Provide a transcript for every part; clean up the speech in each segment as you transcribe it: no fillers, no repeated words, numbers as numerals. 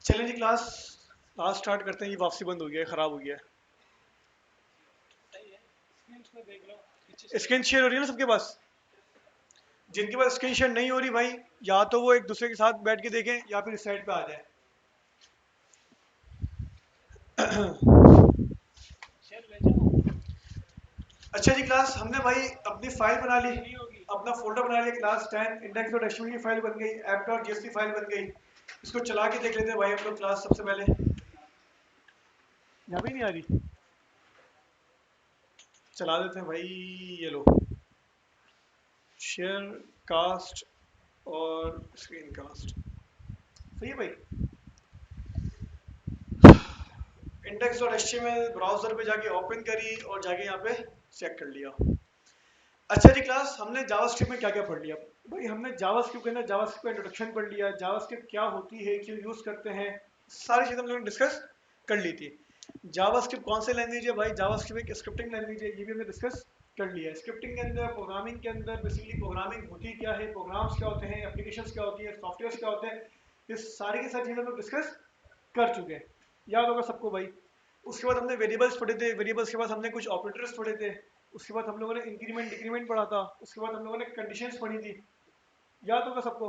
चलें जी class start करते हैं। ये वापसी बंद हो गया है, ख़राब हो गया है। स्क्रीन शेयर हो रही है ना सबके पास? जिनके पास स्क्रीन शेयर नहीं हो रही भाई, या तो वो एक दूसरे के साथ बैठ के देखें या फिर इस साइड पे आ जाए। अच्छा जी क्लास, हमने भाई अपनी फाइल बना ली, अपना फोल्डर बना लिया क्लास 10 index.html की फाइल बन गई, app.jsp फाइल बन गई। इसको चला के देख लेते हैं भाई हम लोग क्लास। सबसे पहले यहाँ भी नहीं आ रही, चला देते हैं भाई। ये लो, शेयर कास्ट और स्क्रीन कास्ट, सही है भाई। index.html ब्राउजर पे जाके ओपन करी और जाके यहाँ पे चेक कर लिया। अच्छा जी क्लास, हमने जावास्क्रिप्ट में क्या क्या पढ़ लिया भाई? हमने जावास्क्रिप्ट के अंदर जावास्क्रिप्ट का इंट्रोडक्शन पढ़ लिया, जावास्क्रिप्ट क्या होती है, क्यों यूज करते हैं, सारी चीजें हम लोगों ने डिस्कस कर ली थी। जावास्क्रिप्ट कौन से लैंग्वेज है भाई? जावास्क्रिप्ट एक स्क्रिप्टिंग लैंग्वेज है, ये भी हमने डिस्कस कर लिया है। स्क्रिप्टिंग के अंदर, प्रोग्रामिंग के अंदर बेसिकली प्रोग्रामिंग होती क्या है, प्रोग्राम्स क्या होते हैं, एप्लीकेशंस क्या होती है, सॉफ्टवेयर क्या होते हैं, ये सारी की सारी चीजें हम लोग डिस्कस कर चुके हैं। याद होगा सबको भाई। उसके बाद हमने वेरिएबल्स पढ़े थे, वेरिएबल्स के बाद हमने कुछ ऑपरेटर्स पढ़े थे, उसके बाद हम लोगों ने इंक्रीमेंट डिक्रीमेंट पढ़ा था, उसके बाद हम लोगों ने कंडीशंस पढ़ी थी। याद होगा सबको।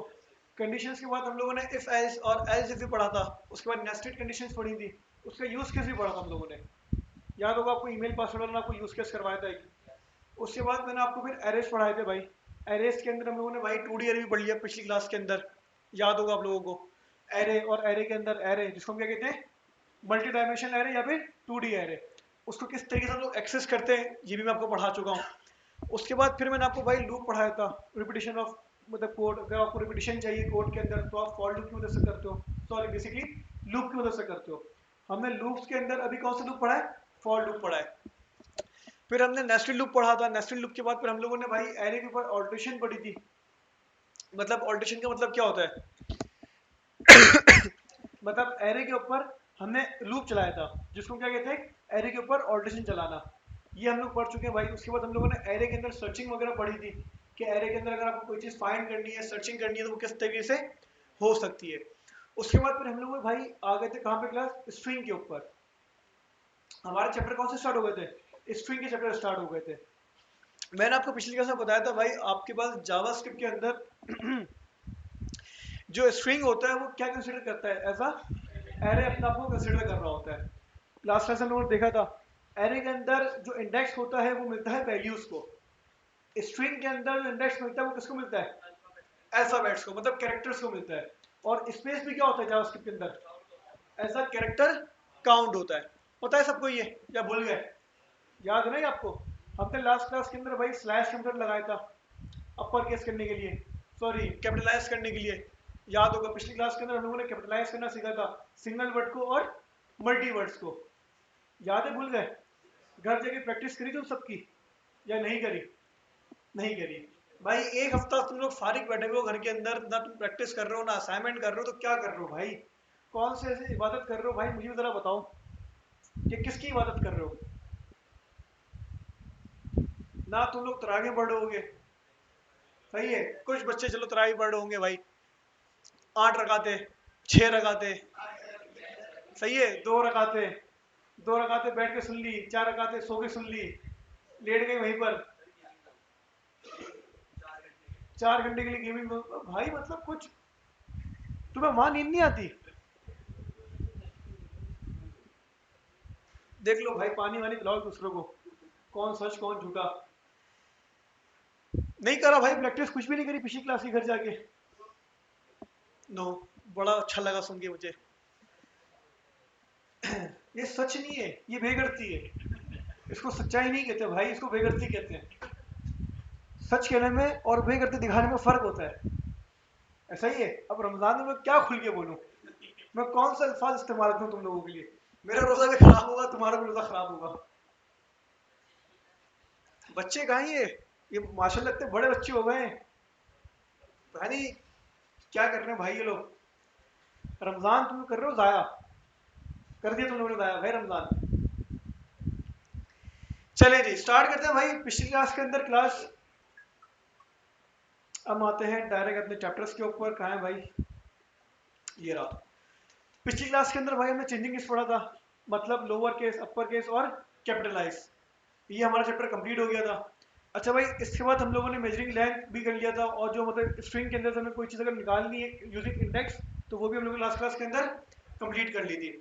कंडीशंस के बाद हम लोगों ने इफ एल्स और एल्स इफ भी पढ़ा था, उसके बाद नेस्टेड कंडीशंस पढ़ी थी, उसका यूज केस भी पढ़ा था हम लोगों ने। याद होगा आपको, ईमेल पासवर्ड वाला आपको यूज केस करवाया था एक। उसके बाद मैंने आपको फिर एरेस पढ़ाए थे भाई। एरेस के अंदर हम लोगों ने भाई 2D एरे भी पढ़ लिया पिछली क्लास के अंदर। याद होगा आप लोगों को। एरे और एरे के अंदर एरे, जिसको हम क्या कहते हैं, मल्टी डायमेंशनल एरे या फिर 2D एरे, उसको किस तरीके से हम लोग एक्सेस करते हैं ये भी मैं आपको पढ़ा चुका हूँ। उसके बाद फिर मैंने आपको भाई लूप पढ़ाया था, रिपीटिशन ऑफ मतलब कोड। अगर आपको रिपीटिशन चाहिए कोड के अंदर तो आप फॉर लूप की मदद से करते हो, सॉरी बेसिकली लूप की मदद से करते हो। हमने लूप्स के अंदर अभी कौन सा लूप पढ़ा है? फॉर लूप पढ़ा है। फिर हमने नेस्टेड लूप पढ़ा था। नेस्टेड लूप के बाद फिर हम लोगों ने भाई एरे के ऊपर ऑल्ट्रेशन पढ़ी थी। मतलब ऑल्ट्रेशन का मतलब क्या होता है? मतलब एरे के ऊपर हमने लूप चलाया था, जिसको क्या कहते हैं, एरे के ऊपर ऑल्ट्रेशन चलाना। ये हम लोग पढ़ चुके हैं भाई। उसके बाद हम लोगों ने एरे के अंदर सर्चिंग वगैरह पढ़ी थी, कि एरे के अंदर अगर आपको कोई चीज़ फाइंड करनी है, सर्चिंग करनी है, तो वो किस तरीके से हो सकती है। उसके बाद फिर हम लोग भाई आ गए थे कहाँ पे क्लास? स्ट्रिंग के ऊपर। हमारे चैप्टर कौन से स्टार्ट हो गए थे? स्ट्रिंग के चैप्टर स्टार्ट हो गए थे। मैंने आपको पिछली क्लास में बताया था भाई, आपके पास जावास्क्रिप्ट के अंदर जो स्ट्रिंग होता है वो क्या कंसिडर करता है? ऐसा एरे अपने आप को कंसिडर कर रहा होता है। लास्ट क्लास में हम लोगों ने देखा था, एरे के अंदर जो इंडेक्स होता है वो मिलता है वैल्यूज को। स्ट्रिंग के अंदर जो इंडेक्स मिलता है वो किसको मिलता है? अल्फाबेट्स को, मतलब कैरेक्टर्स को मिलता है। और स्पेस भी क्या होता है जावास्क्रिप्ट के अंदर? ऐसा कैरेक्टर काउंट होता है। पता है सबको ये, या भूल गए? याद है ना ये आपको? हमने लास्ट क्लास के अंदर भाई स्लैश के अंदर लगाया था अपर केस करने के लिए, सॉरी कैपिटलाइज करने के लिए। याद होगा पिछली क्लास के अंदर हम लोगों ने कैपिटलाइज करना सीखा था, सिंगल वर्ड को और मल्टी वर्ड्स को। याद है, भूल गए? घर जाके प्रैक्टिस करी तुम सबकी या नहीं करी? नहीं करी भाई। एक हफ्ता तुम लोग फारिग बैठे हुए हो घर के अंदर, ना तुम प्रैक्टिस कर रहे हो ना असाइनमेंट कर रहे हो, तो क्या कर रहे हो भाई? कौन से ऐसी इबादत कर रहे हो भाई? मुझे भी जरा बताओ कि किसकी इबादत कर रहे हो। ना तुम लोग तरावी पढ़ रहे होगे, सही है। कुछ बच्चे चलो तरावी पढ़ रहे होंगे भाई, 8 रकाते, 6 रकाते, सही है। 2 रकाते, 2 रकाते बैठ के सुन ली, 4 रकाते सो के सुन ली, लेट गई वहीं पर। 4 घंटे के लिए गेमिंग भाई, मतलब कुछ तुम्हें वहां नींद नहीं आती? देख लो भाई, पानी वानी पिलाओ दूसरों को, कौन सच कौन झूठा। नहीं करा भाई प्रैक्टिस, कुछ भी नहीं करी पिछली क्लास की घर जाके? नो, बड़ा अच्छा लगा सुन के मुझे। ये सच नहीं है, ये बेगरती है। इसको सच्चाई नहीं कहते भाई, इसको बेगरती कहते हैं। सच कहने में और बेगरती दिखाने में फर्क होता है, ऐसा ही है। अब रमजान में मैं क्या खुल के बोलूं, मैं कौन सा अल्फाज इस्तेमाल करूं तुम लोगों के लिए? मेरा रोजा भी खराब होगा, तुम्हारा भी रोजा खराब होगा। बच्चे कहाँ ये माशाल्लाह लगते बड़े बच्चे हो गए हैं। पता नहीं क्या कर रहे हैं भाई ये लोग। रमजान तुम कर रहे हो जाया, कर दिया तुम लोगों ने जाया भाई रमजान। चले जी स्टार्ट करते हैं भाई पिछली क्लास के अंदर क्लास। अब आते हैं डायरेक्ट अपने चैप्टर्स के ऊपर। कहाँ है भाई? ये रहा। पिछली क्लास के अंदर भाई हमने चेंजिंग केस पढ़ा था, मतलब लोअर केस, अपर केस और कैपिटलाइज। ये हमारा चैप्टर कंप्लीट हो गया था। अच्छा भाई, इसके बाद हम लोगों ने मेजरिंग लेंथ भी कर लिया था, और जो मतलब स्ट्रिंग के अंदर से हमें कोई चीज़ अगर निकालनी है यूजिंग इंडेक्स, तो वो भी हम लोगों ने लास्ट क्लास के अंदर कंप्लीट कर ली थी।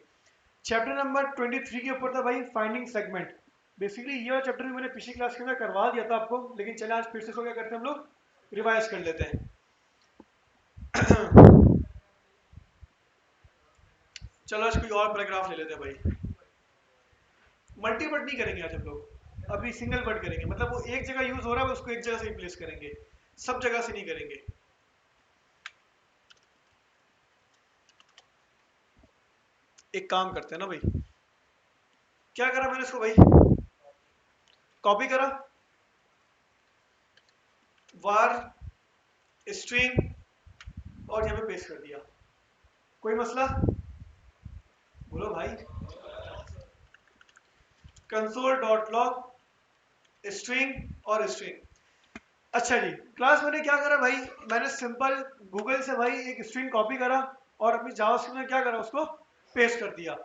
चैप्टर नंबर 23 के ऊपर था भाई फाइंडिंग सेगमेंट। बेसिकली ये वाला चैप्टर भी मैंने पिछली क्लास के अंदर करवा दिया था आपको, लेकिन चले आज फिर से इसको क्या करते हैं हम लोग, रिवाइज कर लेते हैं। चलो आज कोई और पैराग्राफ ले लेते हैं भाई। मल्टी वर्ड नहीं करेंगे आज हम लोग, अभी सिंगल वर्ड करेंगे, मतलब वो एक जगह यूज हो रहा है उसको एक जगह से रिप्लेस करेंगे, सब जगह से नहीं करेंगे। एक काम करते हैं ना भाई, क्या करा मैंने इसको भाई, कॉपी करा, वार स्ट्रिंग और यहाँ पे पेस्ट कर दिया। कोई मसला? बोलो भाई। कंसोल डॉट लॉग स्ट्रिंग और स्ट्रिंग। अच्छा जी, क्लास मैंने क्या करा भाई, मैंने सिंपल गूगल से भाई एक स्ट्रिंग कॉपी करा और अपनी जावास्क्रिप्ट में क्या करा, उसको पेस्ट कर दिया।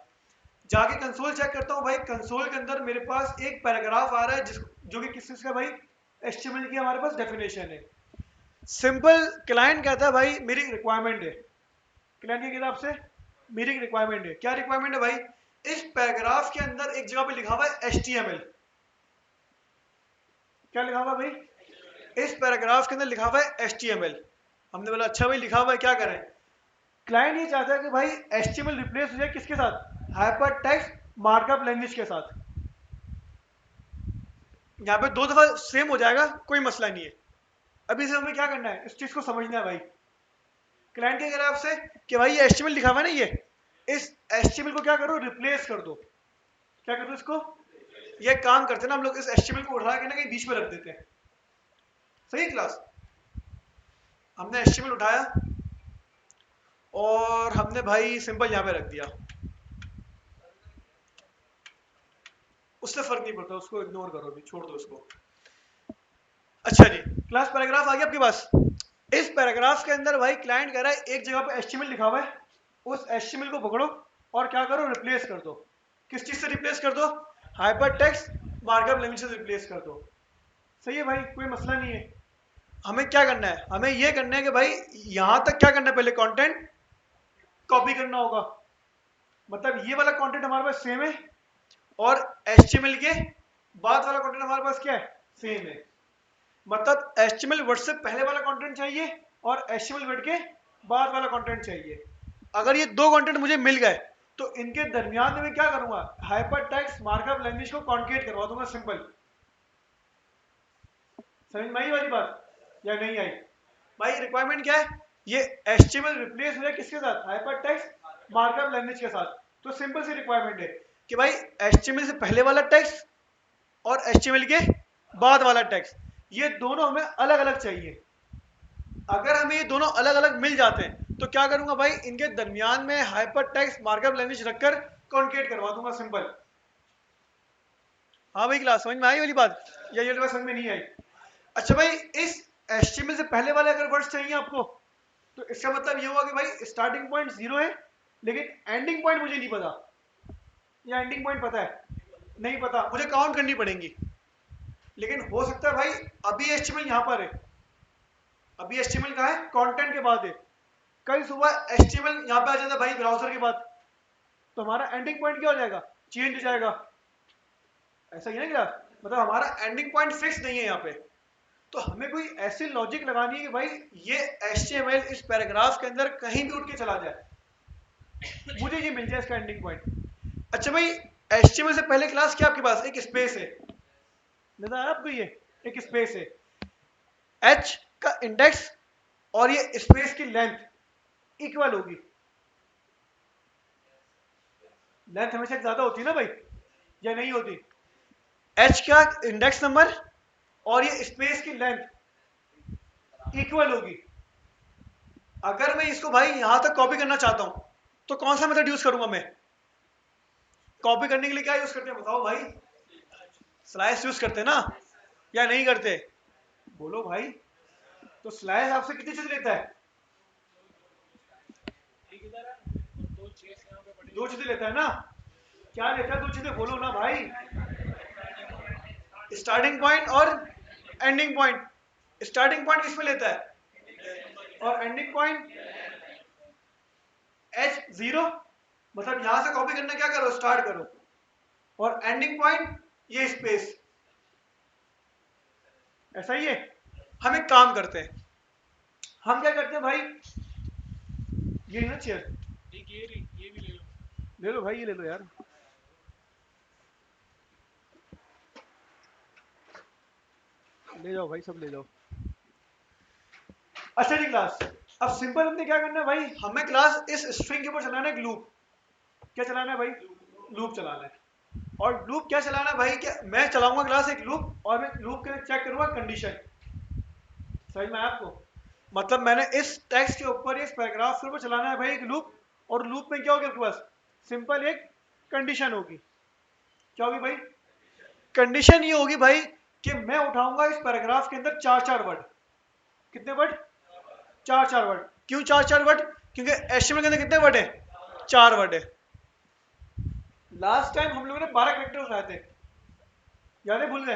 जाके कंसोल चेक करता हूँ भाई, कंसोल के अंदर मेरे पास एक पैराग्राफ आ रहा है जो कि किस चीज का भाई, एचटीएमएल की हमारे पास डेफिनेशन है। सिंपल क्लाइंट कहता है भाई मेरी रिक्वायरमेंट है, क्लाइंट की किताब से मेरी रिक्वायरमेंट है। क्या रिक्वायरमेंट है भाई, इस पैराग्राफ के अंदर एक जगह पे लिखा हुआ है एचटीएमएल। क्या लिखा हुआ है भाई, इस पैराग्राफ के अंदर लिखा हुआ है एचटीएमएल। हमने बोला अच्छा भाई लिखा हुआ है, क्या करें। क्लाइंट ये चाहता है कि भाई एचटीएमएल रिप्लेस हो जाए किसके साथ, हाइपर टेक्स्ट मार्कअप लैंग्वेज के साथ। यहाँ पे दो दफा सेम हो जाएगा, कोई मसला नहीं है। अभी से हमें क्या करना है, इस चीज को समझना है भाई। क्लाइंट क्या कह रहा है आपसे कि भाई ये एचटीएमएल लिखा हुआ है ना, ये इस एचटीएमएल को क्या करो, रिप्लेस कर दो। क्या कर दो इसको, ये काम करते हैं ना हम लोग, इस एचटीएमएल को उठा के ना कहीं बीच में रख देते हैं। सही है क्लास, हमने एचटीएमएल उठाया और हमने भाई सिंपल यहाँ पे रख दिया, उससे फर्क नहीं पड़ता, उसको इग्नोर करो भी, छोड़ दो उसको। अच्छा जी, क्लास पैराग्राफ आ गया आपके पास। इस पैराग्राफ के अंदर भाई क्लाइंट कह रहा है एक जगह पे एचटीएमएल लिखा हुआ है, उस एचटीएमएल को पकड़ो और क्या करो, रिप्लेस कर दो। किस चीज से रिप्लेस कर दो, हाइपर टेक्स्ट मार्कअप लैंग्वेज से रिप्लेस कर दो। सही है भाई, कोई मसला नहीं है। हमें क्या करना है, हमें ये करना है कि भाई यहां तक क्या करना है, पहले कंटेंट कॉपी करना होगा, मतलब ये वाला कंटेंट हमारे पास सेम है और एचटीएमएल के बाद वाला कंटेंट हमारे पास क्या है, सेम है। मतलब एचटीएमएल वर्ड से पहले वाला कंटेंट चाहिए और एचटीएमएल वर्ड के बाद वाला कंटेंट चाहिए। अगर ये दो कंटेंट मुझे मिल गए तो इनके दरमियान में मैं क्या करूंगा, हाइपर टेक्स्ट मार्कअप लैंग्वेज को कॉन्केट करवा दूंगा, सिंपल। समझ में आई वाली बात या नहीं आई? भाई रिक्वायरमेंट क्या है, ये एचटीएमएल रिप्लेस हो जाए किसके साथ, हाइपर टेक्स्ट मार्कअप लैंग्वेज के साथ। तो सिंपल सी रिक्वायरमेंट है कि भाई एचटीएमएल से पहले वाला टेक्स्ट और एचटीएमएल के बाद वाला टेक्स्ट, ये दोनों हमें अलग अलग चाहिए। अगर हमें ये दोनों अलग अलग मिल जाते हैं तो क्या करूंगा भाई, इनके दरमियान में हाइपर टेक्स्ट मार्कअप लैंग्वेज रखकर कॉन्केट करवा दूंगा, सिंपल। हाँ भाई क्लास समझ में आई वाली बात, या ये समझ में नहीं आई? अच्छा भाई, इस एचटीएमएल से पहले वाले अगर वर्ड्स चाहिए आपको, तो इसका मतलब ये हुआ कि भाई स्टार्टिंग पॉइंट 0 है लेकिन एंडिंग पॉइंट मुझे नहीं पता, या एंडिंग पॉइंट पता है, नहीं पता, मुझे काउंट करनी पड़ेंगी। लेकिन हो सकता है भाई अभी एचटीएमएल यहाँ पर है, अभी एचटीएमएल कहाँ है, कंटेंट के बाद है, कल सुबह एचटीएमएल यहाँ पे आ जाता है भाई ब्राउजर के बाद, तो हमारा एंडिंग पॉइंट क्या हो जाएगा, चेंज हो जाएगा। ऐसा ही है ना क्या, मतलब हमारा एंडिंग पॉइंट फिक्स नहीं है यहाँ पे। तो हमें कोई ऐसी लॉजिक लगानी है कि भाई ये एचटीएमएल इस पैराग्राफ के अंदर कहीं भी उठ के चला जाए, मुझे ये मिल जाए इसका एंडिंग पॉइंट। अच्छा भाई, एचटीएमएल से पहले क्लास क्या आपके पास, एक स्पेस है, नजर आया आपको, ये एक स्पेस है, एच का इंडेक्स और ये स्पेस की लेंथ इक्वल होगी। लेंथ हमेशा ज्यादा होती है ना भाई, या नहीं होती? एच का इंडेक्स नंबर और ये स्पेस की लेंथ इक्वल होगी। अगर मैं इसको भाई यहां तक कॉपी करना चाहता हूं तो कौन सा मेथड यूज करूंगा मैं, कॉपी करने के लिए क्या यूज करते हैं बताओ भाई, स्लाइस यूज करते हैं ना, या नहीं करते? बोलो भाई। तो स्लाइस आपसे कितनी चीज लेता है, दो चीजें लेता है ना, क्या लेता है? दो चीजें बोलो ना भाई, स्टार्टिंग पॉइंट और एंडिंग पॉइंट। स्टार्टिंग पॉइंट किसमें लेता है और एंडिंग पॉइंट H0, मतलब यहां से कॉपी करना, क्या करो, स्टार्ट करो, और एंडिंग पॉइंट ये स्पेस। ऐसा ही है। हम एक काम करते हैं, हम क्या करते हैं भाई, ये ना चेयर, ये भी ले लो भाई, ये ले लो यार। ले जाओ भाई, सब ले जाओ। अच्छा जी क्लास, अब सिंपल हमने क्या करना है भाई, हमें क्लास इस स्ट्रिंग के ऊपर चलाना है एक लूप। क्या चलाना है भाई? लूप चलाना है। और लूप क्या चलाना है भाई, क्या मैं चलाऊंगा क्लास एक लूप, और मैं लूप के चेक करूंगा कंडीशन। समझ में आया आपको? मतलब मैंने इस टेक्स्ट के ऊपर, इस पैराग्राफ के ऊपर चलाना है भाई एक लूप, और लूप में क्या होगा आपके पास, सिंपल एक कंडीशन होगी। क्या होगी भाई? कंडीशन ये होगी भाई कि मैं उठाऊंगा इस पैराग्राफ के अंदर चार चार वर्ड। कितने वर्ड? चार चार वर्ड। क्यों चार चार वर्ड? क्योंकि एचटीएमएल के अंदर कितने वर्ड है? चार वर्ड है। लास्ट टाइम हम लोगों ने 12 कैरेक्टर उठाए थे, याद है? भूल गए?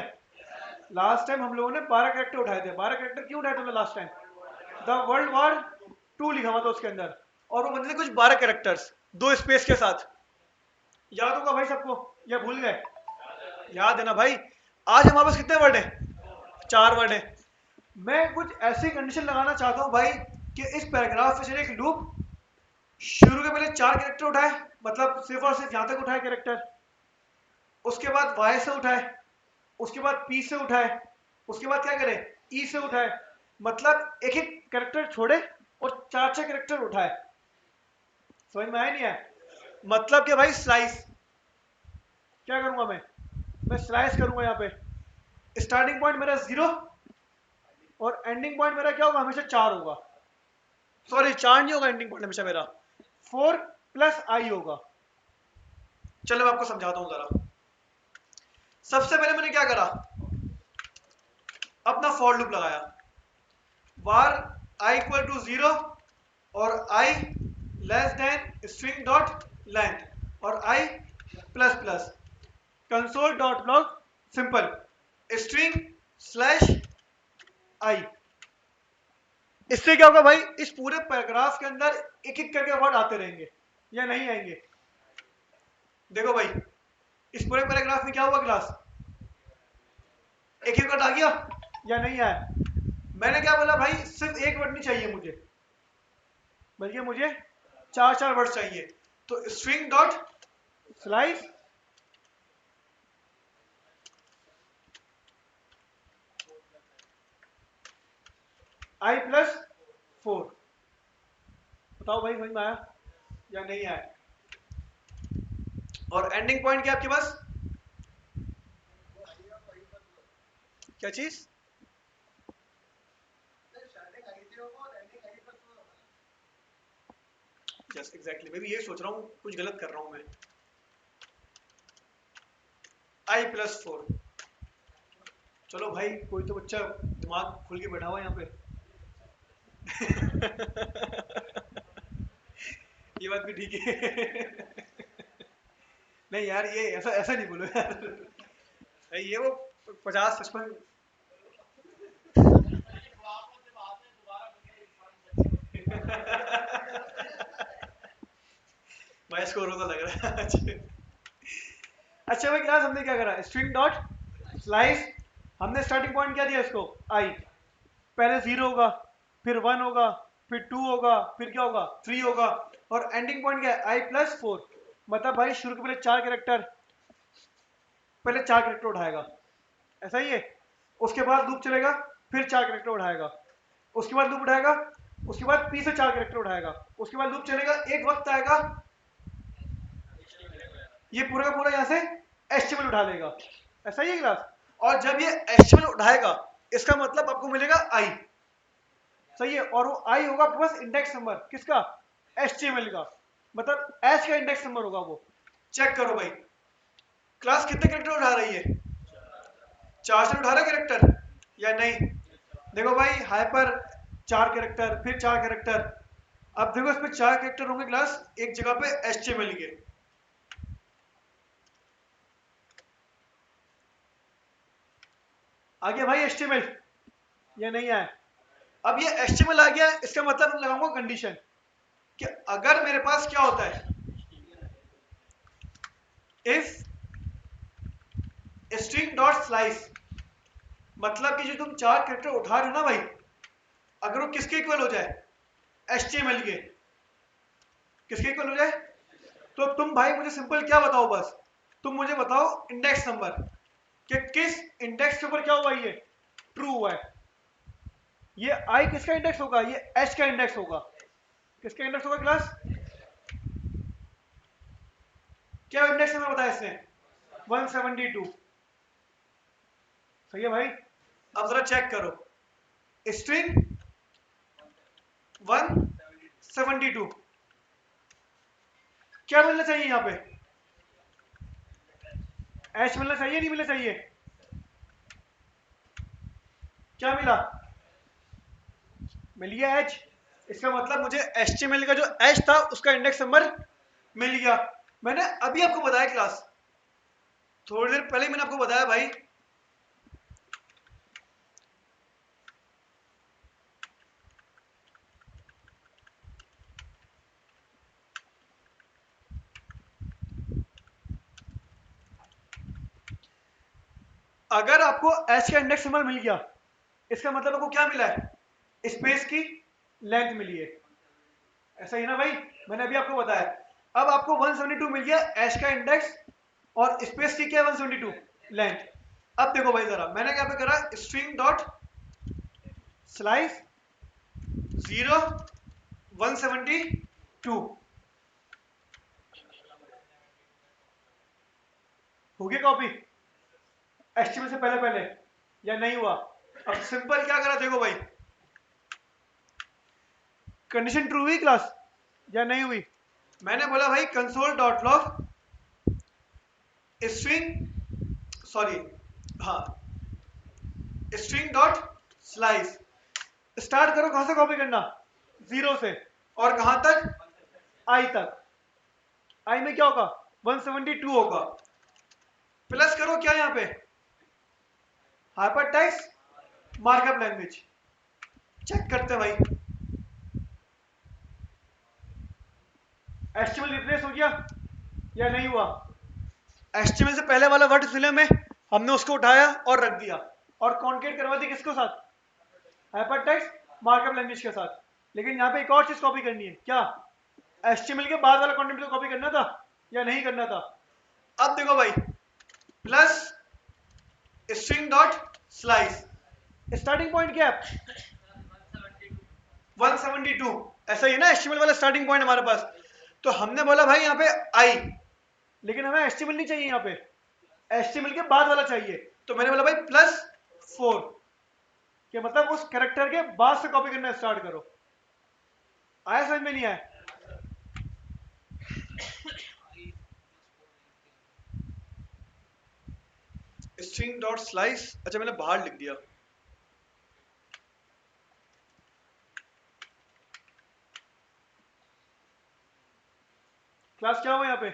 लास्ट टाइम हम लोगों ने 12 कैरेक्टर उठाए थे। 12 कैरेक्टर क्यों उठाए थे last time? The world war 2 लिखा हुआ था उसके अंदर, और वो बनते थे कुछ 12 कैरेक्टर्स, 2 स्पेस के साथ। याद होगा भाई सबको, या भूल गए? याद है ना भाई? आज हमारे पास कितने वर्ड है? 4 वर्ड है। मैं कुछ ऐसी कंडीशन लगाना चाहता हूं भाई कि इस पैराग्राफ से चले एक लूप, शुरू के पहले 4 कैरेक्टर उठाए, मतलब सिर्फ और सिर्फ यहां तक उठाए कैरेक्टर, उसके बाद वाई से उठाए, उसके बाद पी से उठाए, उसके बाद क्या करे, ई से उठाए, मतलब एक एक कैरेक्टर छोड़े और 4 कैरेक्टर उठाए। समझ में आया नहीं आया? मतलब कि भाई स्लाइस क्या करूंगा मैं स्लाइस करूंगा। यहाँ पे स्टार्टिंग पॉइंट मेरा 0 और एंडिंग पॉइंट मेरा क्या होगा, हमेशा 4 होगा। सॉरी 4 नहीं होगा, एंडिंग पॉइंट हमेशा मेरा 4 प्लस आई होगा। चलो मैं आपको समझाता हूं जरा। सबसे पहले मैंने क्या करा, अपना फॉर लूप लगाया, var i इक्वल टू 0 और i less than string dot length और i plus plus console dot log simple string slash i। इससे क्या होगा भाई, इस पूरे पैराग्राफ के अंदर एक एक करके वर्ड आते रहेंगे या नहीं आएंगे? देखो भाई, इस पूरे पैराग्राफ में क्या हुआ क्लास, एक एक वर्ड आ गया या नहीं आया? मैंने क्या बोला भाई, सिर्फ एक वर्ड नहीं चाहिए मुझे, बल्कि मुझे 4 वर्ड चाहिए। तो string dot slice i plus 4। बताओ भाई समझ में आया या नहीं आया? और एंडिंग पॉइंट क्या आपके पास, क्या चीज? यस एग्जैक्टली, मैं भी ये सोच रहा हूँ कुछ गलत कर रहा हूँ मैं। i plus 4। चलो भाई, कोई तो बच्चा दिमाग खुल के बैठा हुआ है यहाँ पे। ये बात भी ठीक है। नहीं यार, ये ऐसा ऐसा नहीं बोलो यार। ये वो 50-55। भाई स्कोर होता लग रहा है। अच्छा भाई क्लास, हमने क्या करा, स्ट्रिंग डॉट स्लाइस, हमने स्टार्टिंग पॉइंट क्या दिया इसको, i। पहले 0 होगा, फिर 1 होगा, फिर 2 होगा, फिर क्या होगा, 3 होगा, और एंडिंग पॉइंट क्या है, i प्लस 4। मतलब भाई शुरू के पहले 4 कैरेक्टर, पहले 4 कैरेक्टर उठाएगा, ऐसा ही है। उसके बाद लूप चलेगा, फिर 4 कैरेक्टर उठाएगा, उसके बाद लूप उठाएगा, उसके बाद पी से 4 कैरेक्टर उठाएगा, उसके बाद लूप चलेगा, एक वक्त आएगा ये पूरा का पूरा यहाँ से एचटीएमएल उठा लेगा। ऐसा ही है क्लास? और जब ये एचटीएमएल उठाएगा, इसका मतलब आपको मिलेगा आई। सही है, और वो आई होगा आपके पास इंडेक्स नंबर किसका, एचटीएमएल का, मतलब एच का इंडेक्स नंबर होगा वो। चेक करो भाई, क्लास कितने कैरेक्टर उठा रही है? 4 से उठा रहा कैरेक्टर या नहीं? देखो भाई, हाइपर 4 कैरेक्टर, फिर 4 कैरेक्टर, अब देखो इसमें 4 कैरेक्टर होंगे क्लास एक जगह पे HTML के। आ गया भाई HTML या नहीं आया? अब ये HTML आ गया, इसका मतलब लगाऊंगा कंडीशन कि अगर मेरे पास क्या होता है, इफ स्ट्रिंग डॉट स्लाइस, मतलब कि जो तुम 4 कैरेक्टर उठा रहे हो ना भाई, अगर वो किसके इक्वल हो जाए, HTML के, किसके इक्वल हो जाए, तो तुम भाई मुझे सिंपल क्या बताओ, बस तुम मुझे बताओ इंडेक्स नंबर कि किस इंडेक्स के ऊपर क्या हुआ, ये ट्रू हुआ है। ये आई किसका इंडेक्स होगा, ये एच का इंडेक्स होगा। किसका इंडेक्स होगा क्लास? क्या इंडेक्स हमें बताया इसने? 172। सही है भाई। अब जरा चेक करो, स्ट्रिंग 172 क्या मिलना चाहिए यहाँ पे? एच मिलना चाहिए, नहीं मिलना चाहिए? क्या मिला? मिल गया एच। इसका मतलब मुझे HTML का जो एच था उसका इंडेक्स नंबर मिल गया। मैंने अभी आपको बताया क्लास, थोड़ी देर पहले मैंने आपको बताया भाई, अगर आपको एच का इंडेक्स नंबर मिल गया, इसका मतलब आपको क्या मिला है, स्पेस की लेंथ मिली है। ऐसा ही ना भाई, मैंने अभी आपको बताया। अब आपको 172 मिल गया एच का इंडेक्स, और स्पेस की क्या है 172 लेंथ। अब देखो भाई जरा, मैंने क्या पे करा, स्ट्रिंग डॉट स्लाइस 0 172 हो गया कॉपी HTML से पहले पहले या नहीं हुआ? अब सिंपल क्या करा, देखो भाई, कंडीशन ट्रू हुई क्लास या नहीं हुई? मैंने बोला भाई console dot log string, sorry, हाँ, स्ट्रिंग डॉट स्लाइस। स्टार्ट करो, कहां से कॉपी करना, 0 से, और कहां तक, आई तक। आई में क्या होगा, 172 होगा। प्लस करो क्या यहां पे, हाइपरटेक्स्ट मार्कअप लैंग्वेज। चेक करते भाई, HTML रिप्लेस हो गया या नहीं हुआ? HTML से पहले वाला वर्ड फिलर में हमने उसको उठाया और रख दिया, और कॉन्केट करवा दी किसके साथ, हाइपरटेक्स्ट मार्कअप लैंग्वेज के साथ। लेकिन यहाँ पे एक और चीज कॉपी करनी है, क्या? HTML के बाद वाला कंटेंट कॉपी करना था या नहीं करना था? अब देखो भाई, plus string dot slice, starting point क्या है, 172, ऐसा ही ना HTML वाला स्टार्टिंग पॉइंट हमारे पास। तो हमने बोला भाई यहाँ पे आई, लेकिन हमें HTML नहीं चाहिए, यहाँ पे HTML के बाद वाला चाहिए। तो मैंने बोला भाई +4, कि मतलब उस कैरेक्टर के बाद से कॉपी करना स्टार्ट करो। आया समझ में, नहीं आया? स्ट्रिंग डॉट स्लाइस, अच्छा मैंने बाहर लिख दिया। क्लास क्या हुआ यहाँ पे,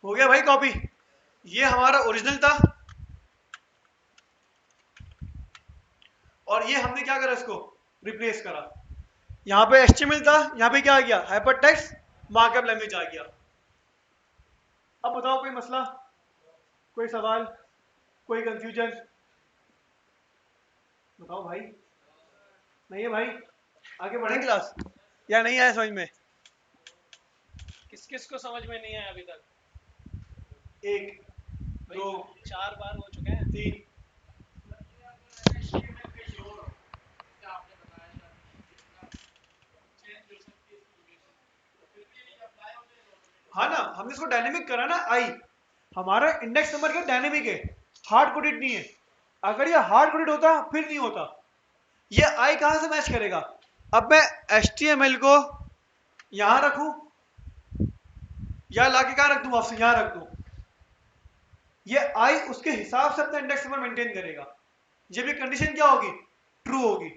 हो गया भाई कॉपी। ये हमारा ओरिजिनल था, और ये हमने क्या करा, इसको रिप्लेस करा। यहाँ पे HTML था, यहाँ पे क्या आ गया, हाइपरटेक्स्ट मार्कअप लैंग्वेज आ गया। अब बताओ कोई मसला, कोई सवाल, कोई कंफ्यूजन? बताओ भाई। नहीं है भाई, आगे बढ़े क्लास या नहीं आया समझ में? किस किस को समझ में नहीं आया अभी तक? 1 2 4 बार हो चुके हैं। 3। हाँ ना, हमने इसको डायनेमिक करा ना, आई हमारा इंडेक्स नंबर क्या डायनेमिक है, हार्ड कोडेड नहीं है। अगर ये हार्ड कोडेड होता फिर नहीं होता। ये आई कहां से मैच करेगा? अब मैं HTML को यहां रखूं या लाके कहां रख दूं, आपसे यहां रख दूं, ये आई उसके हिसाब से अपना इंडेक्स नंबर मेंटेन करेगा। ये भी कंडीशन क्या होगी, ट्रू होगी।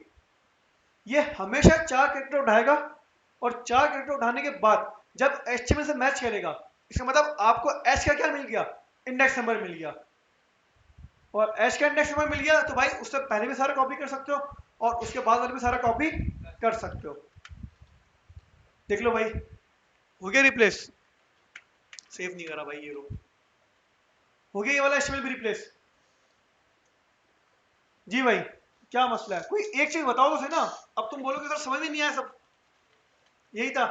ये हमेशा 4 कैरेक्टर उठाएगा और 4 कैरेक्टर उठाने के बाद जब HTML से मैच करेगा, इसका मतलब आपको H का क्या मिल गया, इंडेक्स नंबर मिल गया, और H का इंडेक्स नंबर मिल गया तो भाई उससे पहले भी सारा कॉपी कर सकते हो और उसके बाद वाले भी सारा कॉपी कर सकते हो। देख लो भाई, हो गया रिप्लेस, सेव नहीं करा भाई, ये लो हो गया ये वाला HTML भी रिप्लेस। जी भाई क्या मसला है, कोई एक चीज बताओ तो सही ना, अब तुम बोलोगे सर समझ में नहीं आया सब, यही था।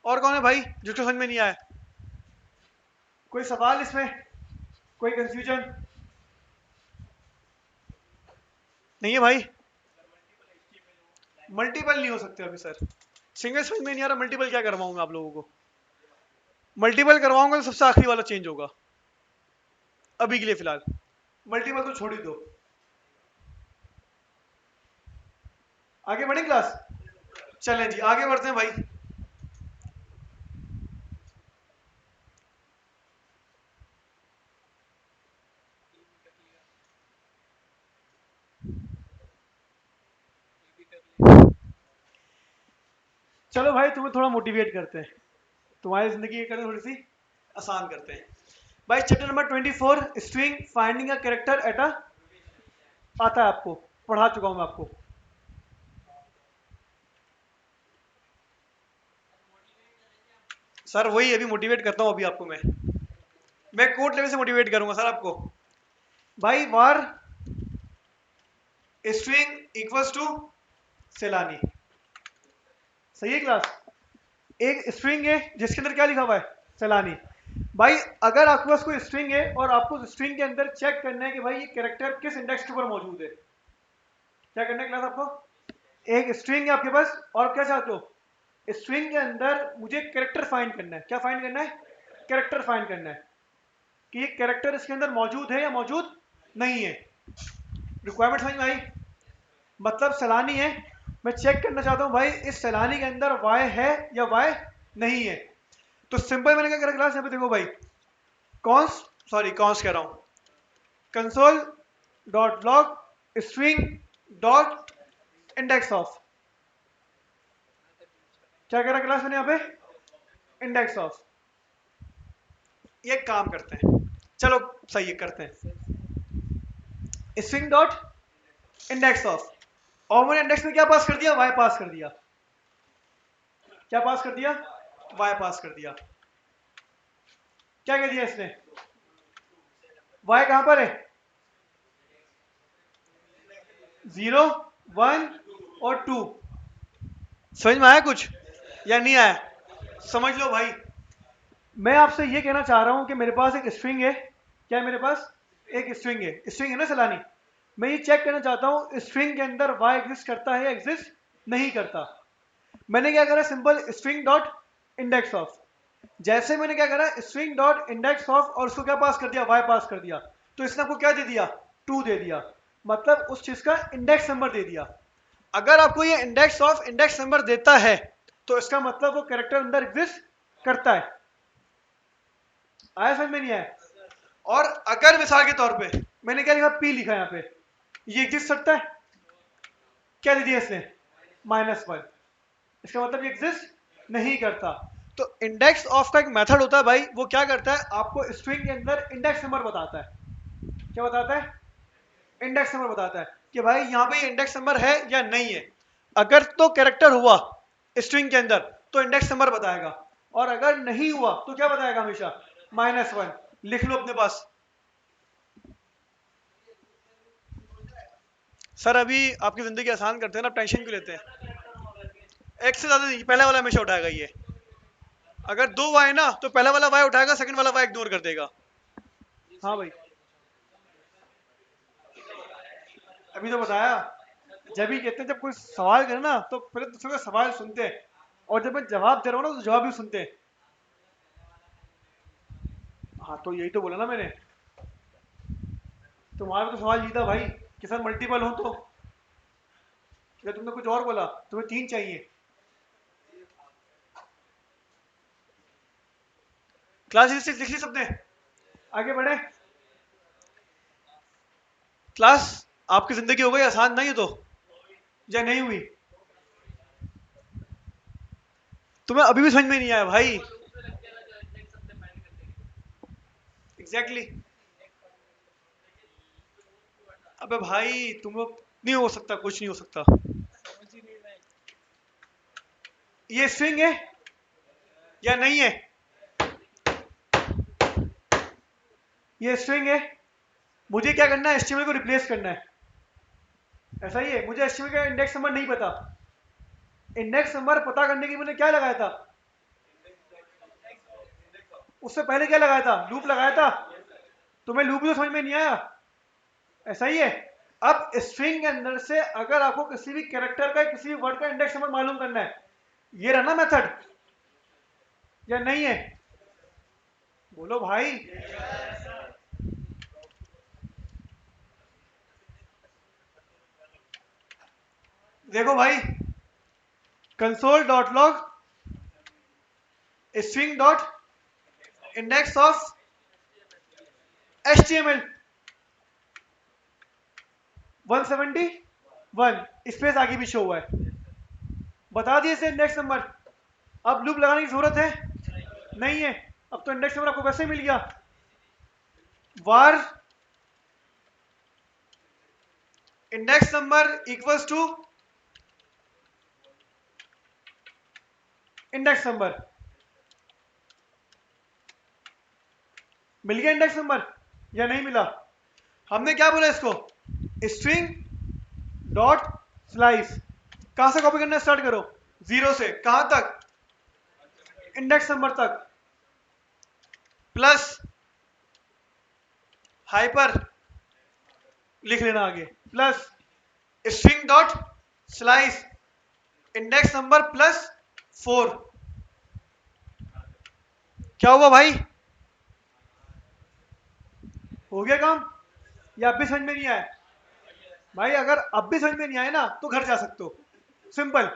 और कौन है भाई जिसको समझ में नहीं आया, कोई सवाल इसमें, कोई कंफ्यूजन नहीं है भाई? मल्टीपल नहीं हो सकते अभी सर, सिंगल समझ में नहीं आ रहा, मल्टीपल क्या करवाऊंगा आप लोगों को, मल्टीपल करवाऊंगा तो सबसे आखिरी वाला चेंज होगा, अभी के लिए फिलहाल मल्टीपल तो छोड़ ही दो। आगे बढ़े क्लास, चलें जी आगे बढ़ते हैं भाई। चलो भाई तुम्हें थोड़ा मोटिवेट करते हैं, तुम्हारी जिंदगी ये करना थोड़ी सी आसान करते हैं भाई। Chapter number 24 string finding a character at a, आता है आपको, पढ़ा चुका हूं मैं आपको। सर वही अभी मोटिवेट करता हूं अभी आपको, मैं कोड लेवल से मोटिवेट करूंगा सर आपको। भाई वार स्ट्रिंग इक्वल्स टू सेलानी, सही है क्लास? एक स्ट्रिंग है जिसके अंदर क्या लिखा हुआ है, सेलानी। भाई अगर आपके पास कोई स्ट्रिंग है और आपको स्ट्रिंग के अंदर चेक करना है कि भाई ये कैरेक्टर किस इंडेक्स के ऊपर मौजूद है, क्या करना है क्लास आपको? एक स्ट्रिंग है आपके पास और क्या चाहते हो, स्ट्रिंग के अंदर मुझे कैरेक्टर फाइंड करना है, क्या फाइंड करना है, कैरेक्टर फाइंड करना है कि ये कैरेक्टर इसके अंदर मौजूद है या मौजूद नहीं है। रिक्वायरमेंट समझ में आई? मतलब सैलानी है, मैं चेक करना चाहता हूँ भाई इस सैलानी के अंदर वाई है या वाई नहीं है। तो सिंपल मैंने क्या करा क्लास, यहाँ पे देखो भाई, कॉन्स सॉरी कॉन्स कह रहा हूँ, console dot log string dot index of, क्या कह रहा क्लास मैंने यहाँ पे, इंडेक्स ऑफ। ये काम करते हैं, चलो सही है करते हैं, स्ट्रिंग डॉट इंडेक्स ऑफ, और मैंने इंडेक्स में क्या पास कर दिया, वाई पास कर दिया, क्या पास कर दिया, वाई पास कर दिया। क्या कह दिया इसने, वाई कहां पर है, 0 1 और 2, समझ में आया कुछ या नहीं आया? समझ लो भाई, मैं आपसे ये कहना चाह रहा हूं कि मेरे पास एक स्ट्रिंग है, क्या है मेरे पास, एक स्ट्रिंग है, स्ट्रिंग है ना सलानी, मैं ये चेक करना चाहता हूं स्ट्रिंग के अंदर वाई एग्जिस्ट करता है या एग्जिस्ट नहीं करता। मैंने क्या करा, simple string dot index of, जैसे मैंने क्या करा स्ट्रिंग डॉट इंडेक्स ऑफ और उसको क्या पास कर दिया, वाई पास कर दिया, तो इसने आपको क्या दे दिया, 2 दे दिया, मतलब उस चीज का इंडेक्स नंबर दे दिया। अगर आपको ये इंडेक्स ऑफ इंडेक्स नंबर देता है तो इसका मतलब वो कैरेक्टर अंदर एग्जिस्ट करता है। आया समझ में नहीं आया? और अगर मिसाल के तौर पे मैंने क्या लिखा, पी लिखा यहाँ पे, ये एग्जिस्ट करता है, क्या दे दिया इसने, -1, इसका मतलब ये एग्जिस्ट नहीं करता। तो इंडेक्स ऑफ का एक मेथड होता है भाई, वो क्या करता है आपको स्ट्रिंग के अंदर इंडेक्स नंबर बताता है, क्या बताता है, इंडेक्स नंबर बताता है कि भाई यहाँ पे इंडेक्स नंबर है या नहीं है। अगर तो कैरेक्टर हुआ स्ट्रिंग के अंदर तो इंडेक्स नंबर बताएगा, और अगर नहीं हुआ तो क्या बताएगा, हमेशा -1। लिख लो अपने पास। सर अभी आपकी जिंदगी आसान करते हैं ना, टेंशन क्यों लेते हैं, एक से ज्यादा नहीं, पहला वाला हमेशा उठाएगा ये। अगर 2 वाई ना तो पहला वाला वाई उठाएगा, सेकंड वाला वाई इग्नोर कर देगा। हाँ भाई अभी तो बताया, जब भी कहते हैं जब कोई सवाल करे ना तो पहले दूसरे का सवाल सुनते हैं, और जब मैं जवाब दे रहा हूँ ना तो जवाब भी सुनते हैं। हाँ तो यही तो बोला ना मैंने, तुम्हारा तो सवाल ये था भाई कि सर मल्टीपल हो तो, या तुमने कुछ और बोला, तुम्हें 3 चाहिए। क्लास लिख ली सबने, आगे बढ़े। क्लास आपकी जिंदगी हो गई आसान, नहीं तो या नहीं हुई? तुम्हें अभी भी समझ में नहीं आया भाई। Exactly exactly. अबे भाई तुम लोग नहीं हो सकता, कुछ नहीं हो सकता। समझ ही नहीं रहा है। ये स्ट्रिंग है या नहीं है? ये स्ट्रिंग है। मुझे क्या करना है, एचटीएमएल को रिप्लेस करना है, ऐसा ही है। मुझे एचटीएमएल का इंडेक्स नंबर नहीं पता। इंडेक्स नंबर पता करने के लिए मैंने क्या लगाया था, उससे पहले क्या लगाया था, लूप लगाया था। तुम्हें लूप तो समझ में नहीं आया, ऐसा ही है। अब स्ट्रिंग के अंदर से अगर आपको किसी भी कैरेक्टर का, किसी भी वर्ड का इंडेक्स नंबर मालूम करना है, ये रहा ना मेथड, या नहीं है? बोलो भाई। देखो भाई, console dot log string dot index of HTML 171 space आगे पीछे हुआ है, बता दिए इसे इंडेक्स नंबर। अब लूप लगाने की जरूरत है नहीं है। अब तो इंडेक्स नंबर आपको वैसे मिल गया। Var index number equals to index number, मिल गया इंडेक्स नंबर या नहीं मिला? हमने क्या बोला इसको, स्ट्रिंग डॉट स्लाइस। कहां से कॉपी करना स्टार्ट करो, 0 से कहां तक, इंडेक्स नंबर तक, प्लस हाइपर लिख लेना आगे, plus string dot slice index number plus 4। क्या हुआ भाई, हो गया काम? या अब भी समझ में नहीं आया? भाई अगर अब भी समझ में नहीं आया ना तो घर जा सकते हो, सिंपल।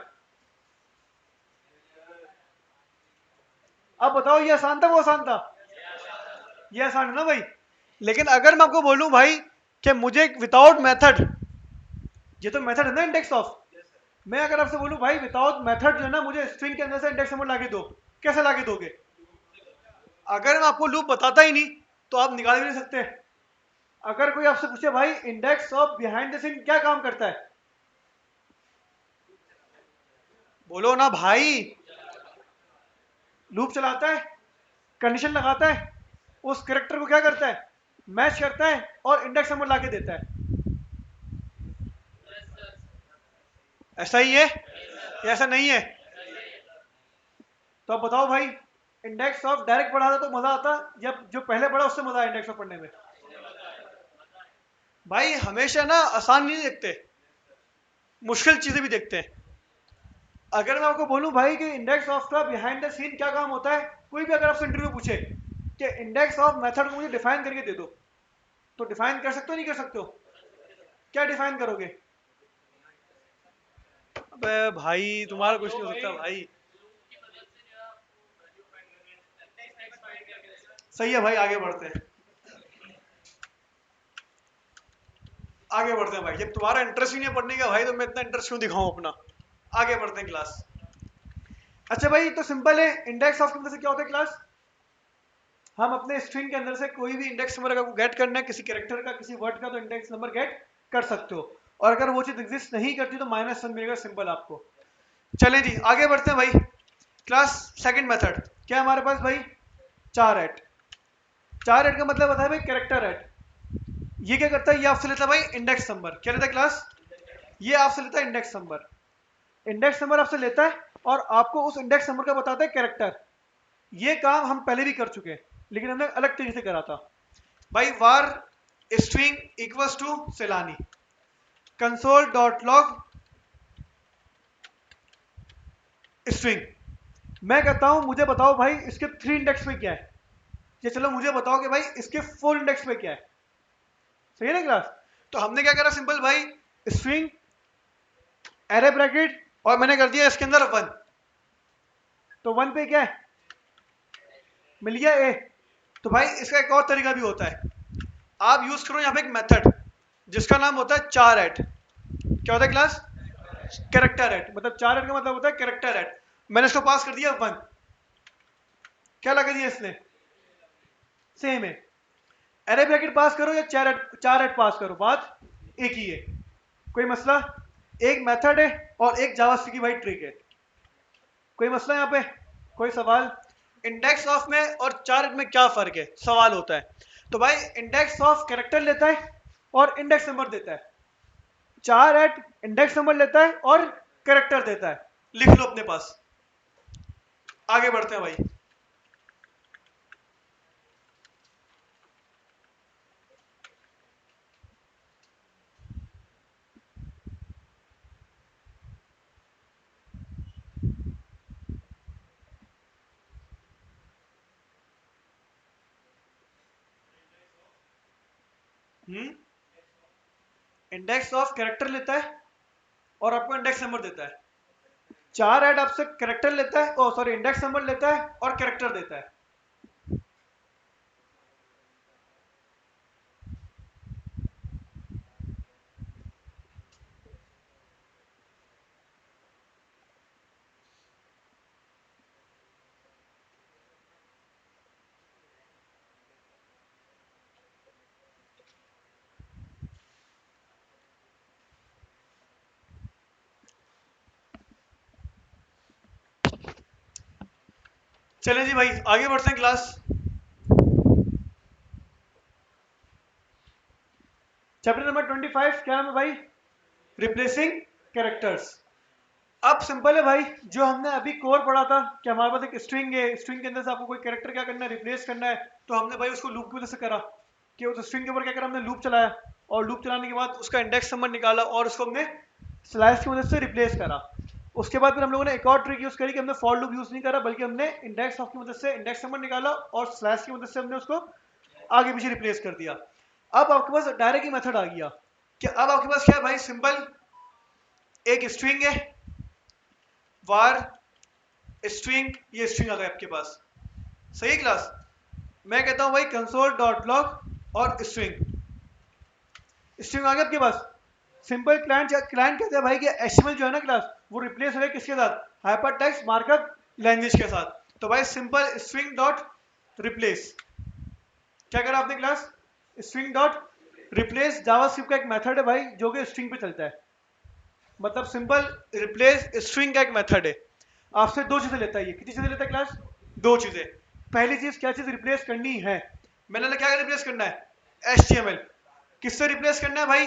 अब बताओ ये आसान था वो आसान था? ये आसान है ना भाई। लेकिन अगर मैं आपको बोलूं भाई कि मुझे विदाउट मेथड, ये तो मेथड है ना इंडेक्स ऑफ, मैं अगर आपसे बोलूं भाई विदाउट मेथड जो है ना मुझे स्ट्रिंग के अंदर से इंडेक्स नंबर लाके दो, कैसे लाके दोगे? अगर मैं आपको लूप बताता ही नहीं तो आप निकाल भी नहीं सकते। अगर कोई आपसे पूछे भाई index of behind the scene क्या काम करता है, बोलो ना भाई। लूप चलाता है, कंडीशन लगाता है, उस कैरेक्टर को क्या करता है, मैच करता है और इंडेक्स नंबर लाके देता है। ऐसा ही है या ऐसा नहीं है? तो अब बताओ भाई, इंडेक्स ऑफ डायरेक्ट पढ़ा था तो मजा आता या जो पहले पढ़ा उससे मजा आया इंडेक्स ऑफ पढ़ने में? भाई हमेशा ना आसान नहीं देखते, मुश्किल चीजें भी देखते हैं। अगर मैं आपको बोलूं भाई कि इंडेक्स ऑफ का बिहाइंड द सीन क्या काम होता है, कोई भी अगर आपसे इंटरव्यू पूछे कि इंडेक्स ऑफ मेथड को मुझे डिफाइन करके दे दो, तो डिफाइन कर सकते हो नहीं कर सकते हो? क्या डिफाइन करोगे? अबे भाई तुम्हारा कुछ नहीं हो सकता भाई। सही है भाई, आगे बढ़ते हैं, आगे बढ़ते हैं भाई। जब तुम्हारा इंटरेस्ट ही नहीं है पढ़ने का भाई तो मैं इतना इंटरेस्ट क्यों दिखाऊं अपना। आगे बढ़ते हैं क्लास। अच्छा भाई तो सिंपल है, इंडेक्स ऑफ के अंदर से क्या होता है क्लास, हम अपने स्ट्रिंग के अंदर से कोई भी इंडेक्स नंबर अगर गेट करना है किसी कैरेक्टर का, किसी वर्ड का, तो इंडेक्स नंबर गेट कर सकते हो। और अगर वो चीज एग्जिस्ट नहीं करती तो -1 मिलेगा सिंपल आपको। चलें जी आगे बढ़ते हैं भाई। क्लास सेकंड मेथड क्या है हमारे पास भाई, चार एट। चार एट का मतलब होता है भाई कैरेक्टर एट। ये क्या करता है, ये आपसे लेता है भाई इंडेक्स नंबर। क्या लेता है क्लास, ये आपसे लेता है इंडेक्स नंबर। इंडेक्स नंबर आपसे लेता है और आपको उस इंडेक्स नंबर का बताता है कैरेक्टर। ये काम हम पहले भी कर चुके हैं लेकिन हमने अलग तरीके से करा था भाई। वार स्ट्रिंग इक्वल्स टू सेलानी कंसोल डॉट लॉग स्ट्रिंग। मैं कहता हूं मुझे बताओ भाई इसके 3 इंडेक्स पे क्या है, ये चलो मुझे बताओ कि भाई इसके 4 इंडेक्स पे क्या है। सही है ना क्लास? तो हमने क्या करा सिंपल भाई, स्ट्रिंग एरे ब्रैकेट और मैंने कर दिया इसके अंदर 1। तो 1 पे क्या है, मिल गया ए। तो भाई इसका एक और तरीका भी होता है, आप यूज करो यहाँ पे एक मेथड जिसका नाम होता है चार एट। क्या होता है क्लास, कैरेक्टर एट। मतलब चार एट का मतलब होता है कैरेक्टर एट। मैंने इसको पास कर दिया 1, क्या लगा दिया इसने, सेम है। एरे ब्रैकेट पास करो या चार एट पास करो, बात एक ही है। कोई मसला, एक मेथड है और एक जावास्क्रिप्ट की भाई ट्रिक है। कोई मसला यहाँ पे, कोई सवाल? इंडेक्स ऑफ में और चार एट में क्या फर्क है, सवाल होता है। तो भाई इंडेक्स ऑफ कैरेक्टर लेता है और इंडेक्स नंबर देता है, चार एट इंडेक्स नंबर लेता है और कैरेक्टर देता है। लिख लो अपने पास, आगे बढ़ते हैं भाई। इंडेक्स ऑफ कैरेक्टर लेता है और आपको इंडेक्स नंबर देता है। चार ऐड आपसे कैरेक्टर लेता है, ओ सॉरी इंडेक्स नंबर लेता है और कैरेक्टर देता है। चलें जी भाई, आगे बढ़ते हैं क्लास। चैप्टर नंबर 25 क्या नाम है भाई, रिप्लेसिंग कैरेक्टर्स। अब सिंपल है भाई, जो हमने अभी कोर पढ़ा था कि हमारे पास एक स्ट्रिंग है, स्ट्रिंग के अंदर से आपको कोई कैरेक्टर क्या करना है, रिप्लेस करना है। तो हमने भाई उसको लूप की वजह से करा कि उस स्ट्रिंग के ऊपर क्या करा, हमने लूप चलाया और लूप चलाने के बाद उसका इंडेक्स नंबर निकाला और उसको हमने स्लैश की मदद से रिप्लेस करा। उसके बाद फिर हम लोगों ने एक और ट्रिक यूज करी कि हमने फॉर लूप यूज नहीं करा, बल्कि हमने इंडेक्स ऑफ की मदद से इंडेक्स नंबर निकाला और स्लैश की मदद से हमने उसको आगे पीछे रिप्लेस कर दिया। अब आपके पास डायरेक्ट ही मेथड आ गया कि अब आपके पास क्या है भाई, सिंपल एक स्ट्रिंग है, वार स्ट्रिंग, ये स्ट्रिंग आ गया आपके पास। सही क्लास, मैं कहता हूं भाई कंसोल डॉट लॉग और स्ट्रिंग, स्ट्रिंग आ गया आपके पास। सिंपल क्लाइंट कहते हैं भाई कि एचटीएमएल जो है ना क्लास, वो रिप्लेस हो गया किसके साथ, हाइपर टेक्स्ट मार्कअप लैंग्वेज के साथ। तो भाई सिंपल स्ट्रिंग डॉट रिप्लेस, क्या करा आपने class, string dot replace JavaScript का एक मेथड है भाई जो कि स्ट्रिंग पे चलता है। मतलब सिंपल रिप्लेस स्ट्रिंग का एक मेथड है, आपसे दो चीजें लेता है। ये कितनी चीजें लेता है क्लास, दो चीजें। पहली चीज क्या चीज रिप्लेस करनी है, मैंने क्या रिप्लेस करना है, एचटीएमएल। किससे रिप्लेस करना है भाई,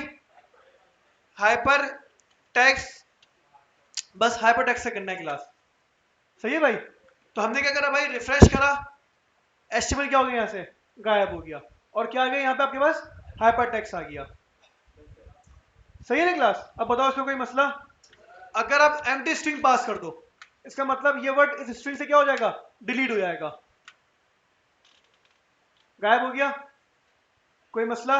हाइपर टेक्स्ट, बस हाइपर टेक्स्ट से करना है क्लास। सही है भाई। तो हमने क्या करा भाई, रिफ्रेश करा, एचटीएमएल क्या हो गया, यहाँ से गायब हो गया और क्या आ गया यहाँ पे आपके पास, हाइपर टेक्स्ट आ गया। सही है ना क्लास। अब बताओ इसमें कोई मसला। अगर आप एम्प्टी स्ट्रिंग पास कर दो, इसका मतलब ये वर्ड इस स्ट्रिंग से क्या हो जाएगा, डिलीट हो जाएगा, गायब हो गया। कोई मसला,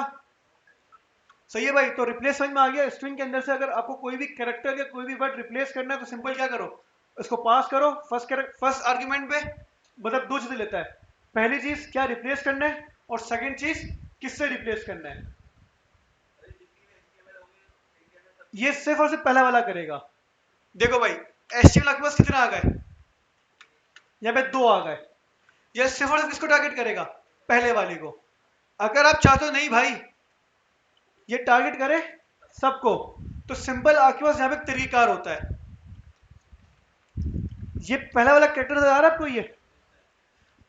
सही है भाई। तो रिप्लेस समझ में आ गया। स्ट्रिंग के अंदर से अगर आपको कोई भी कैरेक्टर या कोई भी वर्ड रिप्लेस करना है तो सिंपल क्या करो, इसको पास करो फर्स्ट आर्ग्यूमेंट पे। मतलब दो चीजें लेता है, पहली चीज क्या रिप्लेस करना है और सेकंड चीज किससे रिप्लेस करना है। ये सिर्फ और सिर्फ पहला वाला करेगा। देखो भाई एचटीएमएल आपके पास कितना आ गए, यहाँ पे दो आ गए। ये सिर्फ और सिर्फ किसको टारगेट करेगा, पहले वाले को। अगर आप चाहते हो नहीं भाई ये टारगेट करे सबको, तो सिंपल आपके पास यहाँ पे तरीकाकार होता है। ये पहला वाला कैरेक्टर नजर आ रहा है आपको, ये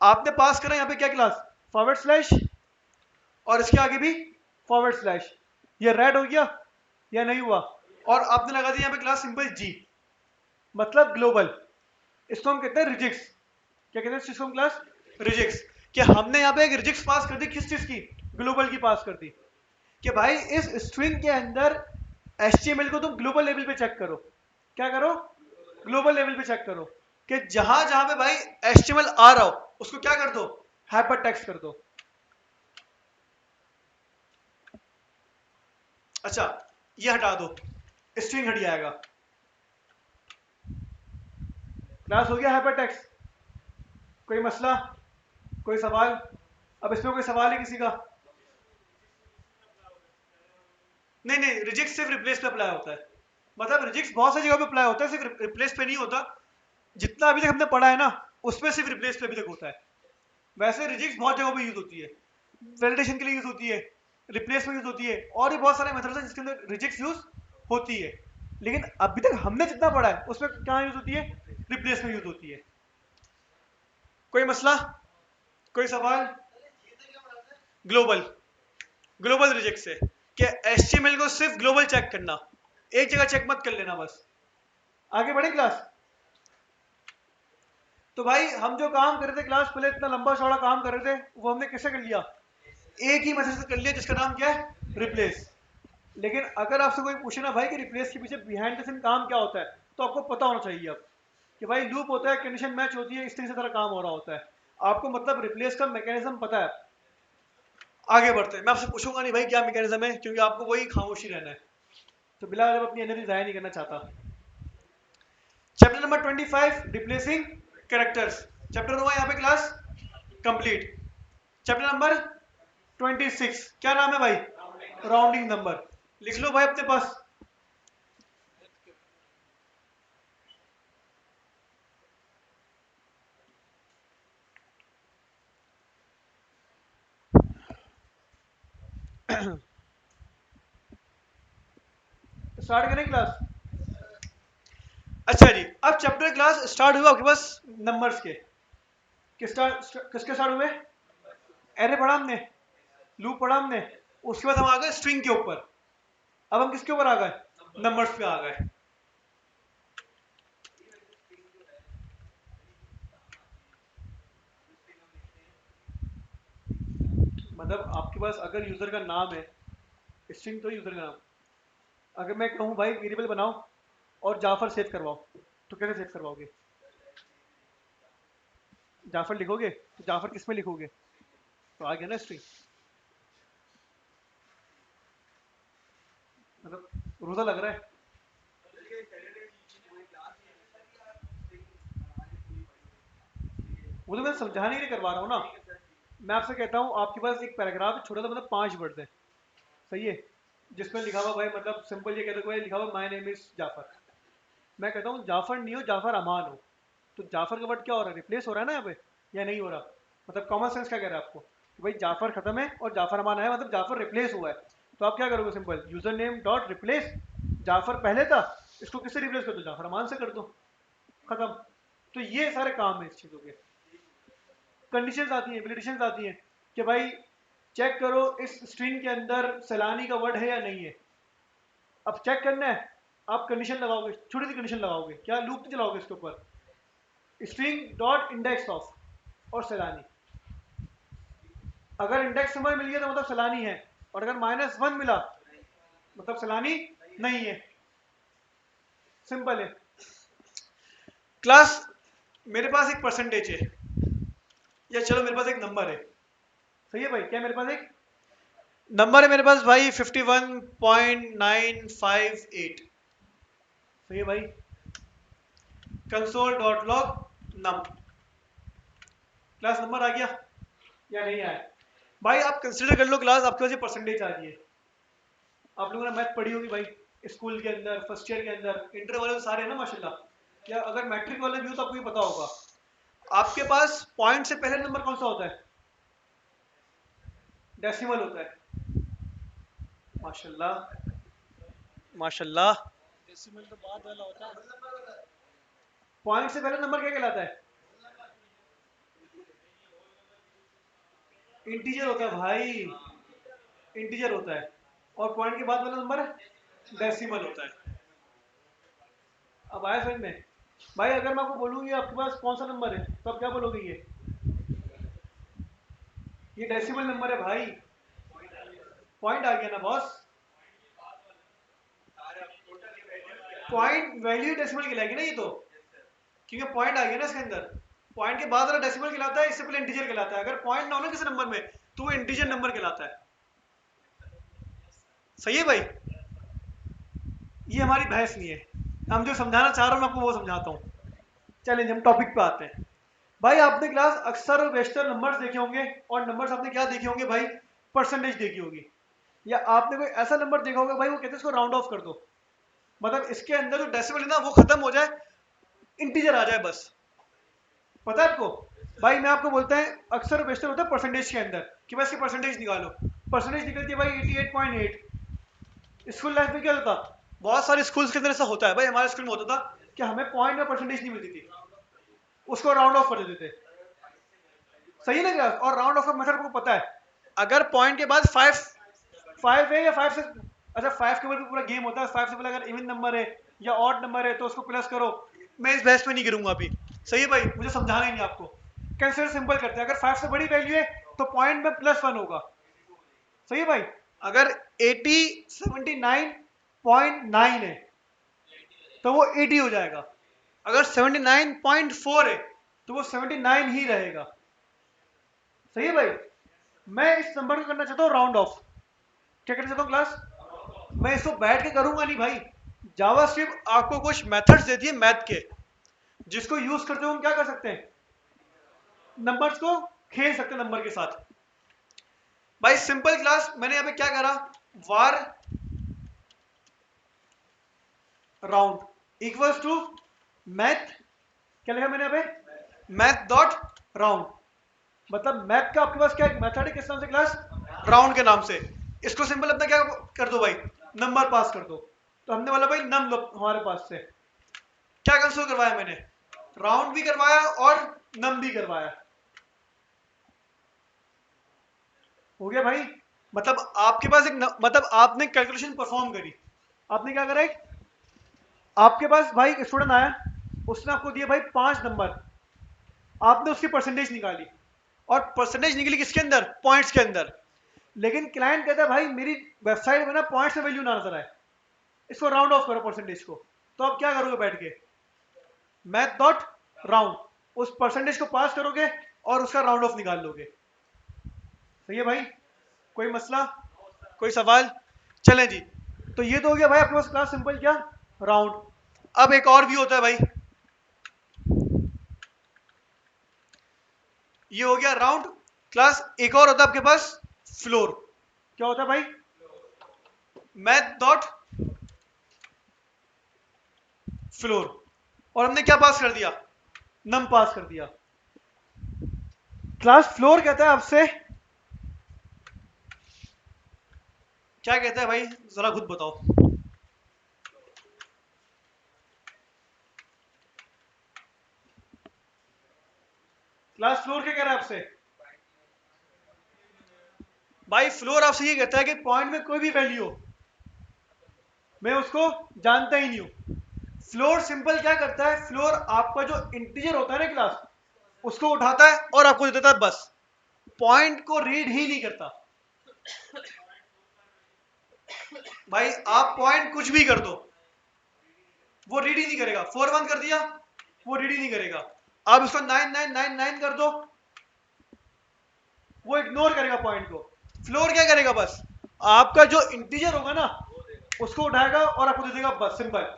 आपने पास करा यहाँ पे क्या क्लास, फॉरवर्ड स्लैश और इसके आगे भी फॉरवर्ड स्लैश। ये रेड हो गया या नहीं हुआ, और आपने लगा दिया यहाँ पे क्लास सिंपल जी, मतलब ग्लोबल। इसको हम कहते हैं रिजिक्स। क्या कहते हैं इसको हम क्लास, रिजिक्स। कि हमने यहाँ पे एक रिजिक्स पास कर दी, किस चीज की, ग्लोबल की पास कर दी। कि भाई इस स्ट्रिंग के अंदर एचटीएमएल को तुम ग्लोबल लेवल पे चेक करो। क्या करो, ग्लोबल लेवल पे चेक करो कि जहां जहां पे भाई एचटीएमएल आ रहा हो उसको क्या कर दो, हाइपर टेक्स्ट कर दो। अच्छा ये हटा दो, स्ट्रिंग हट जाएगा। क्लास हो गया हाइपर टेक्स्ट। कोई मसला, कोई सवाल। अब इसमें कोई सवाल है किसी का, नहीं नहीं, रिजेक्ट सिर्फ रिप्लेस पे अप्लाई होता है। मतलब रिजेक्ट बहुत सी जगह पे अप्लाई होता है, सिर्फ रिप्लेस पे नहीं होता। जितना अभी तक हमने पढ़ा है ना उसमें सिर्फ रिप्लेस पे अभी तक होता है। वैसे रिजिक्स बहुत जगहों पे यूज होती है, वैलिडेशन के लिए यूज होती है, रिप्लेस में यूज होती है, और भी बहुत सारे मेथड्स हैं जिसके अंदर रिजिक्स यूज होती है। लेकिन अभी तक हमने जितना पढ़ा है उसमें कहाँ यूज होती है, रिप्लेस में यूज होती है। कोई मसला, कोई सवाल? ग्लोबल, ग्लोबल रिजेक्ट से कि एचटीएमएल को सिर्फ ग्लोबल चेक करना, एक जगह चेक मत कर लेना बस। आगे बढ़े क्लास। तो भाई हम जो काम कर रहे थे क्लास पहले, इतना लंबा चौड़ा काम कर रहे थे, वो हमने किससे कर लिया, एक ही मैसेज से कर लिया जिसका नाम क्या है, रिप्लेस। लेकिन अगर आपसे कोई पूछे ना भाई कि रिप्लेस के पीछे बिहाइंड द सीन काम क्या होता है, तो आपको पता होना चाहिए अब कि भाई लूप होता है, कंडीशन मैच होती है, इस तरीके से सारा काम हो रहा होता है। आपको मतलब रिप्लेस का मैकेनिज्म पता है। आगे बढ़ते हैं, मैं आपसे पूछूंगा नहीं भाई क्या मैकेनिज्म है, क्योंकि आपको वही खामोशी रहना है, तो बिला जब अपनी एनर्जी जाया नहीं करना चाहता। Chapter number 25 replacing characters, chapter हुआ यहाँ पे क्लास कंप्लीट। चैप्टर नंबर 26 क्या नाम है भाई, राउंडिंग नंबर। लिख लो भाई अपने पास। स्टार्ट करें क्लास। अच्छा जी, अब चैप्टर क्लास स्टार्ट हुआ आपके पास नंबर्स के, किसके स्टार्ट हुए, एरे पढ़ा हमने, लूप पढ़ा हमने, उसके बाद हम आ गए स्ट्रिंग के ऊपर। अब हम किसके ऊपर आ गए, नंबर्स पे आ गए। मतलब आपके पास अगर यूजर का नाम है, स्ट्रिंग तो यूजर का नाम, अगर मैं कहूँ भाई वेरिएबल बनाओ और जाफर सेव करवाओ, तो कैसे सेव करवाओगे, जाफर लिखोगे तो जाफर किस में लिखोगे, तो आ गया ना स्ट्रिंग। मतलब रोजा लग रहा है। वो तो मैं समझाने के लिए करवा रहा हूँ ना। मैं आपसे कहता हूँ आपके पास एक पैराग्राफ छोटा सा, मतलब 5 वर्ड है, सही है, जिसमें लिखा हुआ भाई, मतलब सिंपल ये कहते हुए लिखा हुआ माय नेम इज जाफर। मैं कहता हूँ जाफर नहीं हो, जाफर अमान हो, तो जाफर का वर्ड क्या हो रहा है, रिप्लेस हो रहा है ना यहाँ पे, या नहीं हो रहा। मतलब कॉमन सेंस क्या कह रहा है आपको कि भाई जाफर खत्म है और जाफर अमान है, मतलब जाफर रिप्लेस हुआ है। तो आप क्या करोगे, simple user name dot replace, जाफर पहले था, इसको किससे रिप्लेस कर दो, जाफर अमान से कर दो, खत्म। तो ये सारे काम है इस चीज़ों के। कंडीशंस आती हैं, वैलिडेशंस आती हैं कि भाई चेक करो इस स्ट्रिंग के अंदर सैलानी का वर्ड है या नहीं है। अब चेक करना है, आप कंडीशन लगाओगे, छोटी सी कंडीशन लगाओगे, क्या लूप नहीं चलाओगे इसके ऊपर, स्ट्रिंग डॉट इंडेक्स ऑफ और सैलानी। अगर इंडेक्स नंबर मिल गया तो मतलब सैलानी है, और अगर -1 मिला मतलब सैलानी नहीं है। सिंपल है क्लास। मेरे पास एक परसेंटेज है, या चलो मेरे पास एक नंबर है, सही है भाई, क्या मेरे पास एक नंबर है, मेरे पास भाई 51.958, सही है भाई। कंसोल डॉट लॉग नम, क्लास नंबर आ गया या नहीं आया। भाई आप कंसिडर कर लो क्लास आपके पास ये परसेंटेज आ रही है। आप लोगों ने मैथ पढ़ी होगी भाई, स्कूल के अंदर, फर्स्ट ईयर के अंदर, इंटर वाले तो सारे हैं ना माशाल्लाह, या अगर मैट्रिक वाले भी हो तो आपको ये पता होगा। आपके पास पॉइंट से पहले नंबर कौन सा होता है, डेसिमल होता है। माशाल्लाह माशाल्लाह। डेसिमल तो बाद वाला होता है। पॉइंट से पहले नंबर क्या कहलाता है, इंटीजर होता है भाई, इंटीजर होता है। और पॉइंट के बाद वाला नंबर डेसिमल होता है। अब आया समझ में। भाई अगर मैं आपको बोलूँगी आपके पास कौन सा नंबर है, तो आप क्या बोलोगे, ये डेसिमल नंबर है भाई। पॉइंट आ गया ना बॉस, पॉइंट वैल्यू डेसिमल कहलाएगी ना ये तो, क्योंकि पॉइंट आ गया ना इसके अंदर। पॉइंट के बाद वाला डेसिमल कहलाता है, इससे पहले इंटीजर कहलाता है। अगर पॉइंट ना हो ना किसी नंबर में तो वो इंटीजर नंबर कहलाता है। सही है भाई, ये हमारी बहस नहीं है, हम जो समझाना चाह रहा हूँ मैं आपको वो समझाता हूँ। चलेंगे हम टॉपिक पे आते हैं। भाई आपने क्लास अक्सर और बेशतर नंबर्स देखे होंगे, और नंबर्स आपने क्या देखे होंगे भाई, परसेंटेज देखी होगी, या आपने कोई ऐसा नंबर देखा होगा भाई वो कहते हैं इसको राउंड ऑफ कर दो, मतलब इसके अंदर जो डेसिमल है ना वो खत्म हो जाए, इंटीजर आ जाए बस। पता है आपको भाई, मैं आपको बोलता है अक्सर बेशतर होता है परसेंटेज के अंदर कि बस ये परसेंटेज निकालो, परसेंटेज निकलती है भाई 88.8। स्कूल लाइफ में क्या होता, बहुत सारे स्कूल्स के अंदर ऐसा होता है भाई, हमारे स्कूल में होता था कि हमें पॉइंट में परसेंटेज नहीं मिलती थी, उसको राउंड ऑफ कर देते थे। सही ना क्या? और राउंड ऑफ का मेथड आपको पता है, अगर पॉइंट के बाद 5 है या 5 से, अच्छा 5 के ऊपर भी पूरा गेम होता है, 5 से पहले अगर इवन नंबर है या ऑड नंबर है तो उसको प्लस करो। मैं इस बहस में नहीं करूंगा अभी, सही है भाई, मुझे समझाना ही नहीं आपको। कैंसिल सिंपल करते हैं, अगर 5 से बड़ी वैल्यू है तो पॉइंट में +1 होगा। सही है भाई, अगर 79.9 है तो वो 80 हो जाएगा, अगर 79.4 है तो वो 79 ही रहेगा। सही है भाई, मैं इस नंबर को करना चाहता हूँ राउंड ऑफ। क्या करना चाहता हूँ क्लास? मैं इसको बैठ के करूंगा नहीं भाई, जावास्क्रिप्ट आपको कुछ मेथड्स देती है मैथ के, जिसको यूज करते हुए हम क्या कर सकते हैं, नंबर्स को खेल सकते हैं नंबर के साथ। भाई सिंपल क्लास, मैंने यहाँ पे क्या करा, var round equals to math, क्या लिखा मैंने यहाँ पे, मैथ डॉट राउंड। मतलब मैथ का आपके पास क्या एक मेथड है, किस नाम से क्लास, राउंड के नाम से। इसको सिंपल अपना क्या कर दो भाई, नंबर पास कर दो। तो हमने बोला भाई नम लो हमारे पास से, क्या कंसिडर करवाया मैंने, राउंड भी करवाया और नम भी करवाया। हो गया भाई, मतलब आपके पास एक मतलब आपने कैलकुलेशन परफॉर्म करी। आपने क्या करा, एक आपके पास भाई स्टूडेंट आया, उसने आपको दिया भाई 5 नंबर, आपने उसकी परसेंटेज निकाली, और परसेंटेज निकली किसके अंदर, पॉइंट्स के अंदर। लेकिन क्लाइंट कहता है भाई मेरी वेबसाइट में ना पॉइंट्स में वैल्यू ना नजर आए, इसको राउंड ऑफ करो परसेंटेज को। तो आप क्या करोगे, बैठ के मैथ डॉट राउंड, उस परसेंटेज को पास करोगे और उसका राउंड ऑफ निकाल लोगे। सही है भाई, कोई मसला, कोई सवाल? चलें जी, तो ये तो हो गया भाई आपके पास क्लास सिंपल क्या, राउंड। अब एक और भी होता है भाई, ये हो गया राउंड क्लास, एक और होता है आपके पास फ्लोर। क्या होता है भाई, मैथ डॉट फ्लोर, और हमने क्या पास कर दिया, नम पास कर दिया। क्लास फ्लोर कहता है आपसे, क्या कहता है भाई, जरा खुद बताओ। क्लास फ्लोर क्या कह रहा है आपसे, भाई फ्लोर आपसे ये कहता है कि पॉइंट में कोई भी वैल्यू हो, मैं उसको जानता ही नहीं हूं। फ्लोर सिंपल क्या करता है, फ्लोर आपका जो इंटीजर होता है ना क्लास, उसको उठाता है और आपको दे देता है बस, पॉइंट को रीड ही नहीं करता। भाई आप पॉइंट कुछ भी कर दो, वो रीड ही नहीं करेगा। 4 1 कर दिया, वो रीड ही नहीं करेगा। आप उसको 9999 कर दो, वो इग्नोर करेगा पॉइंट को। फ्लोर क्या करेगा, बस आपका जो इंटीजर होगा ना उसको उठाएगा और आपको दे देगा बस, सिंपल।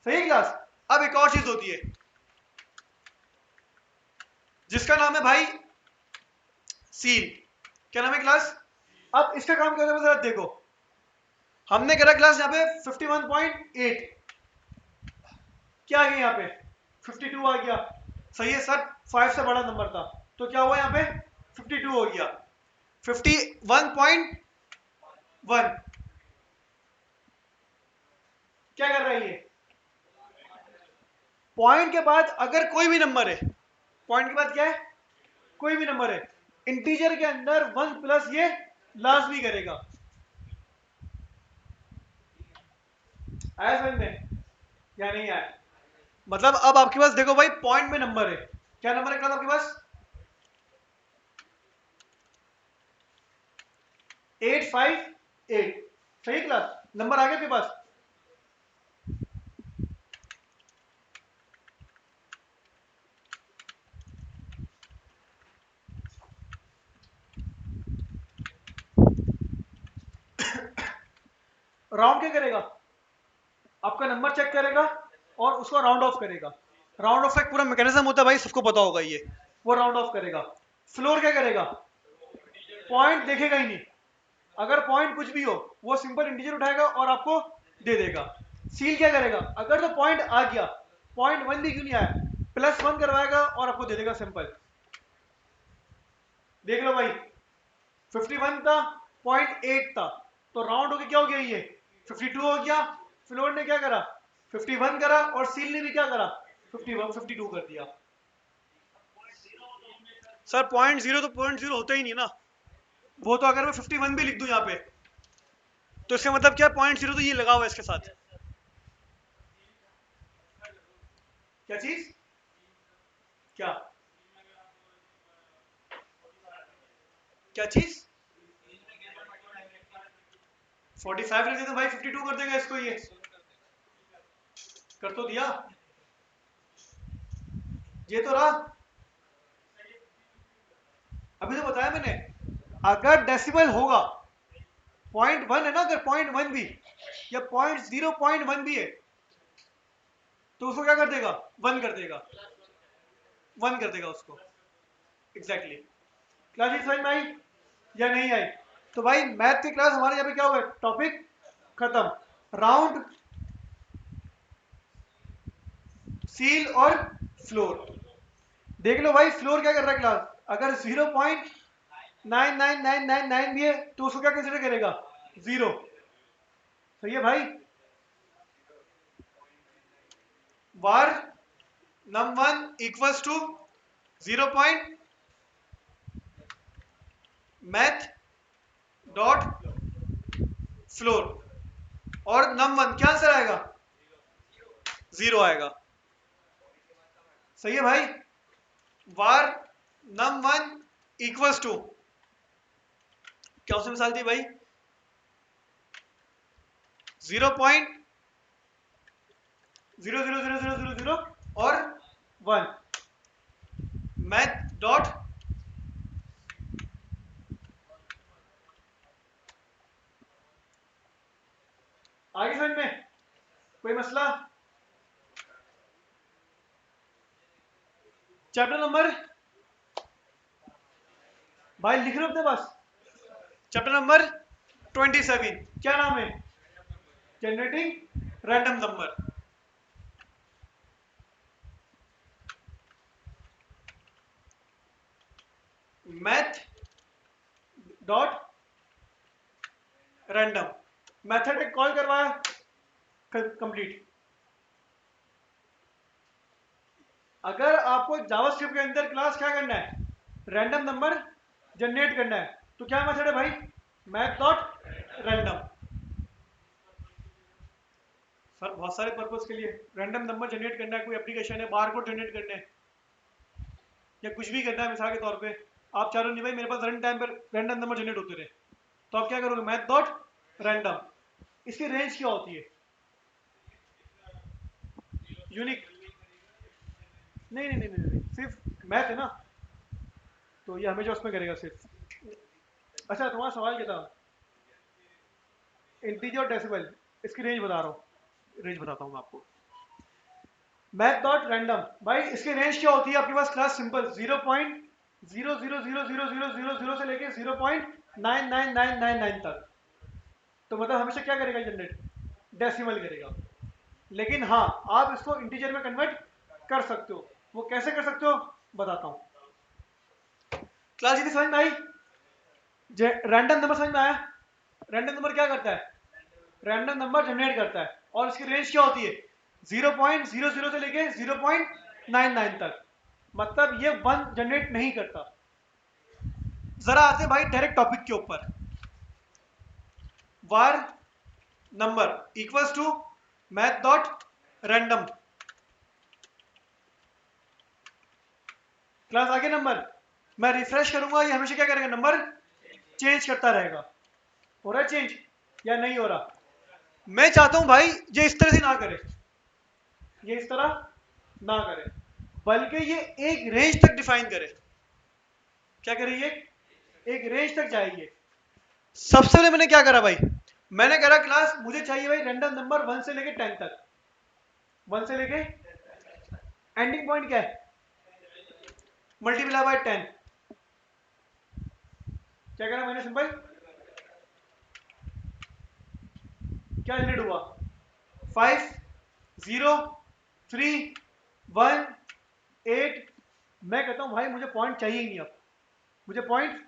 सही क्लास। अब एक और चीज होती है जिसका नाम है भाई सील। क्या नाम है क्लास? अब इसका काम क्या होता है जरा देखो, हमने करा क्लास यहाँ पे 51.8, क्या आ गया यहाँ पे 52 आ गया। सही है सर, 5 से बड़ा नंबर था तो क्या हुआ, यहाँ पे 52 हो गया। 51.1 क्या कर रहा है ये, पॉइंट के बाद अगर कोई भी नंबर है, पॉइंट के बाद क्या है, कोई भी नंबर है, इंटीजर के अंदर 1 प्लस ये लाजमी करेगा। आया समझ में या नहीं आया? मतलब अब आपके पास देखो भाई, पॉइंट में नंबर है, क्या नंबर है क्लास आपके पास, 858। सही क्लास, नंबर आ गया आपके पास। राउंड क्या करेगा, आपका नंबर चेक करेगा और उसको राउंड ऑफ करेगा। राउंड ऑफ का एक पूरा मैकेनिज्म होता है भाई, सबको पता होगा ये, वो राउंड ऑफ करेगा। फ्लोर क्या करेगा, पॉइंट देखेगा ही नहीं, अगर पॉइंट कुछ भी हो वो सिंपल इंटीजर उठाएगा और आपको दे देगा। सील क्या करेगा, अगर तो पॉइंट आ गया 0.1 भी क्यों नहीं आया? +1 करवाएगा और आपको दे देगा सिंपल। देख लो भाई, 51 था, 0.8 था, तो राउंड होके क्या हो गया ये 52 हो गया। फ्लोर ने क्या करा 51 करा और सील ने भी क्या करा 51 52 कर दिया। सर 0.0 तो 0.0 होता ही नहीं ना, वो तो अगर मैं 51 भी लिख दूं यहाँ पे तो इसका मतलब क्या 0.0 तो ये लगा हुआ है इसके साथ। क्या चीज क्या क्या चीज 45 लिख देता भाई 52 कर देगा इसको, ये कर तो दिया, ये तो रहा। अभी तो बताया मैंने, अगर डेसिमल होगा 0.1 है ना, अगर 0.1 भी या 0.1 भी है तो उसको क्या कर देगा 1 कर देगा, 1 कर देगा उसको। एग्जैक्टली क्लास समझ में आई या नहीं आई? तो भाई मैथ की क्लास हमारे यहाँ पे क्या हुआ, टॉपिक खत्म। राउंड, सील और फ्लोर। देख लो भाई फ्लोर क्या कर रहा है क्लास, अगर 0.99999 भी है तो उसको क्या कंसिडर करेगा 0। सही है भाई। var num1 equals to 0 math dot floor और num1 क्या आंसर आएगा 0 आएगा। सही है भाई। var num1 equals to क्या उसने मिसाल दी भाई 0.00000 और 1 मैथ डॉट आगे समझ में कोई मसला? चैप्टर नंबर भाई लिख रहे हो अपने पास, चैप्टर नंबर 27 क्या नाम है, generating random number. Math dot random method एक कॉल करवाया कंप्लीट। अगर आपको जावास्क्रिप्ट के अंदर क्लास क्या करना है रैंडम नंबर जनरेट करना है तो क्या मेथड है भाई मैथ डॉट रैंडम। सर बहुत सारे पर्पस के लिए रैंडम नंबर जनरेट करना है, कोई एप्लीकेशन है बार कोड जनरेट करना है या कुछ भी करना है, मिसाल के तौर पे आप चाह रहे हो नहीं भाई मेरे पास रन टाइम पर रैंडम नंबर जनरेट होते रहे, तो आप क्या करोगे मैथ डॉट रैंडम। इसकी रेंज क्या होती है यूनिक, नहीं, सिर्फ मैथ है ना तो ये हमेशा उसमें करेगा सिर्फ। अच्छा तुम्हारा सवाल क्या था, इंटीजर और डेसिमल, इसकी रेंज बता रहा हूँ, रेंज बताता हूँ मैं आपको। मैथ डॉट रैंडम भाई इसकी रेंज क्या होती है आपके पास क्लास सिंपल 0.0000000 से लेके 0.99999 तक, तो मतलब हमेशा क्या करेगा जनरेट डेसिमल करेगा। लेकिन हाँ आप इसको इंटीजर में कन्वर्ट कर सकते हो, वो कैसे कर सकते हो बताता हूँ। क्लास यदि समझ में आई, रैंडम नंबर समझ में आया, रैंडम नंबर क्या करता है रैंडम नंबर जनरेट करता है और इसकी रेंज क्या होती है 0.00 से लेके 0.99 तक, मतलब ये 1 जनरेट नहीं करता। जरा आते भाई डायरेक्ट टॉपिक के ऊपर, var number equals to math dot random. Class आगे नंबर मैं रिफ्रेश करूंगा ये हमेशा क्या करेगा नंबर चेंज करता रहेगा। हो रहा है चेंज या नहीं हो रहा? मैं चाहता हूं भाई ये इस तरह से ना करे, ये इस तरह ना करे, बल्कि ये एक रेंज तक डिफाइन करे। क्या करे ये एक रेंज तक जाएगी। सबसे पहले मैंने क्या करा भाई, मैंने करा क्लास मुझे चाहिए भाई रैंडम नंबर 1 से लेके 10 तक, 1 से लेके एंडिंग पॉइंट क्या है मल्टीप्लाई बाय 10। क्या करा मैंने सिंपल, क्या जनरेट हुआ 5 0 3 1 8। मैं कहता हूँ भाई मुझे पॉइंट चाहिए ही नहीं, अब मुझे पॉइंट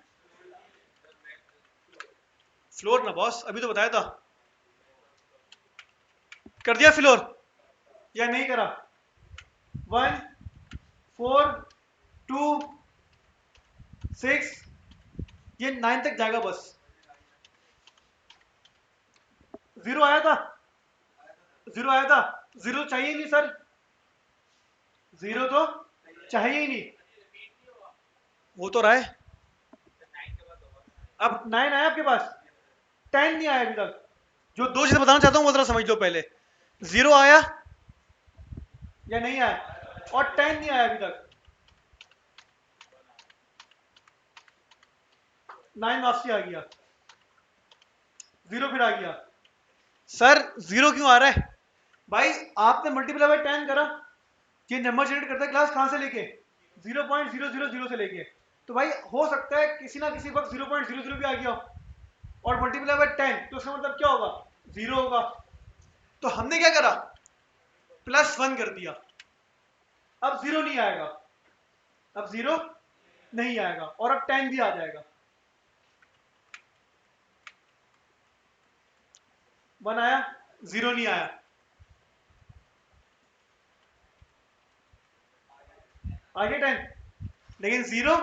फ्लोर ना बॉस, अभी तो बताया था। कर दिया फ्लोर या नहीं करा? 1 4 2 6, ये 9 तक जाएगा बस। 0 आया था, 0 आया था। 0 चाहिए ही नहीं सर, 0 तो चाहिए ही नहीं। वो तो रहा है, अब 9 आया आपके पास, 10 नहीं आया अभी तक। जो दो चीजें बताना चाहता हूँ वो जरा समझ लो पहले। 0 आया या नहीं आया, और 10 नहीं आया अभी तक। 9 वापसी आ गया, 0 फिर आ गया। सर 0 क्यों आ रहा है? भाई आपने मल्टीप्लाई बाय 10 करा, ये नंबर जनरेट करता है क्लास कहां से लेके? 0.000 से लेके। तो भाई हो सकता है किसी ना किसी वक्त 0.00 भी आ गया हो, और मल्टीप्लाई बाय 10, तो इसका मतलब क्या होगा? 0 होगा। तो हमने क्या करा? +1 कर दिया। अब 0 नहीं आएगा, अब 0 नहीं आएगा, और अब 10 भी आ जाएगा। 1 आया, 0 नहीं आया, आगे 10, लेकिन 0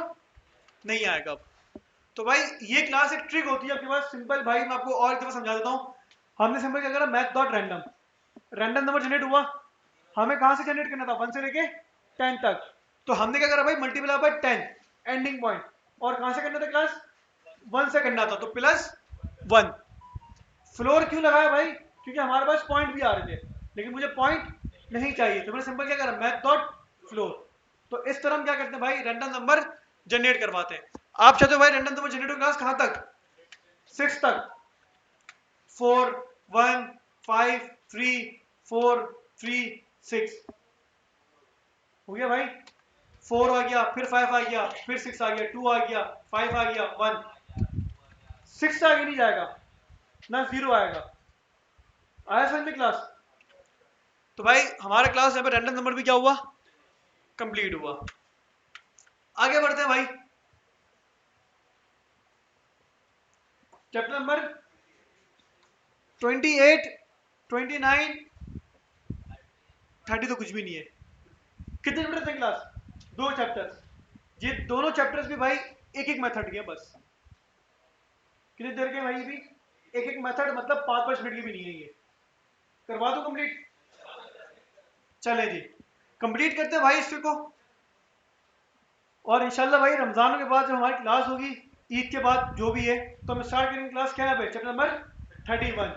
नहीं आएगा अब। तो भाई ये क्लास एक ट्रिक होती है आपके पास सिंपल। भाई मैं आपको और एक दफा समझा देता हूँ। हमने सिंपल क्या करा, math dot random, random number generate हुआ, हमें कहां से जनरेट करना था? 1 से लेके 10 तक। तो हमने क्या करा भाई, मल्टीप्लाई बाय 10 एंडिंग पॉइंट, और कहां से करना था क्लास? 1 से करना था, तो +1। फ्लोर क्यों लगाया भाई? क्योंकि हमारे पास पॉइंट भी आ रहे थे, लेकिन मुझे पॉइंट नहीं चाहिए, तो मैंने सिंपल क्या करा, मैथ डॉट फ्लोर। तो इस तरह हम क्या करते हैं भाई, रैंडम नंबर जनरेट करवाते हैं। आप चाहते हो भाई रैंडम नंबर जनरेट क्लास कहां तक? 6 तक। 4 1 5 3 4 3 6 हो गया भाई। 4 आ गया, फिर 5 आ गया, फिर 6 आ गया, 2 आ गया, 5 आ गया, 1। 6 से आगे नहीं जाएगा ना, 0 आएगा। आया समझ में क्लास? तो भाई हमारा क्लास यहाँ पे रैंडम नंबर भी क्या हुआ, कंप्लीट हुआ। आगे बढ़ते हैं भाई, चैप्टर नंबर 28 29 30 तो कुछ भी नहीं है। कितने चैप्टर थे क्लास? 2 चैप्टर्स। ये दोनों चैप्टर्स भी भाई एक एक मेथड के बस। कितनी देर के भाई? भी एक एक मेथड, मतलब 5-5 मिनट की भी नहीं है ये। करवा दो कंप्लीट, चले जी कंप्लीट करते हैं भाई इसको को। और इंशाल्लाह भाई रमजान के बाद जब हमारी क्लास होगी, ईद के बाद जो भी है, तो हम स्टार्ट करेंगे क्लास क्या है भाई, चैप्टर नंबर 31।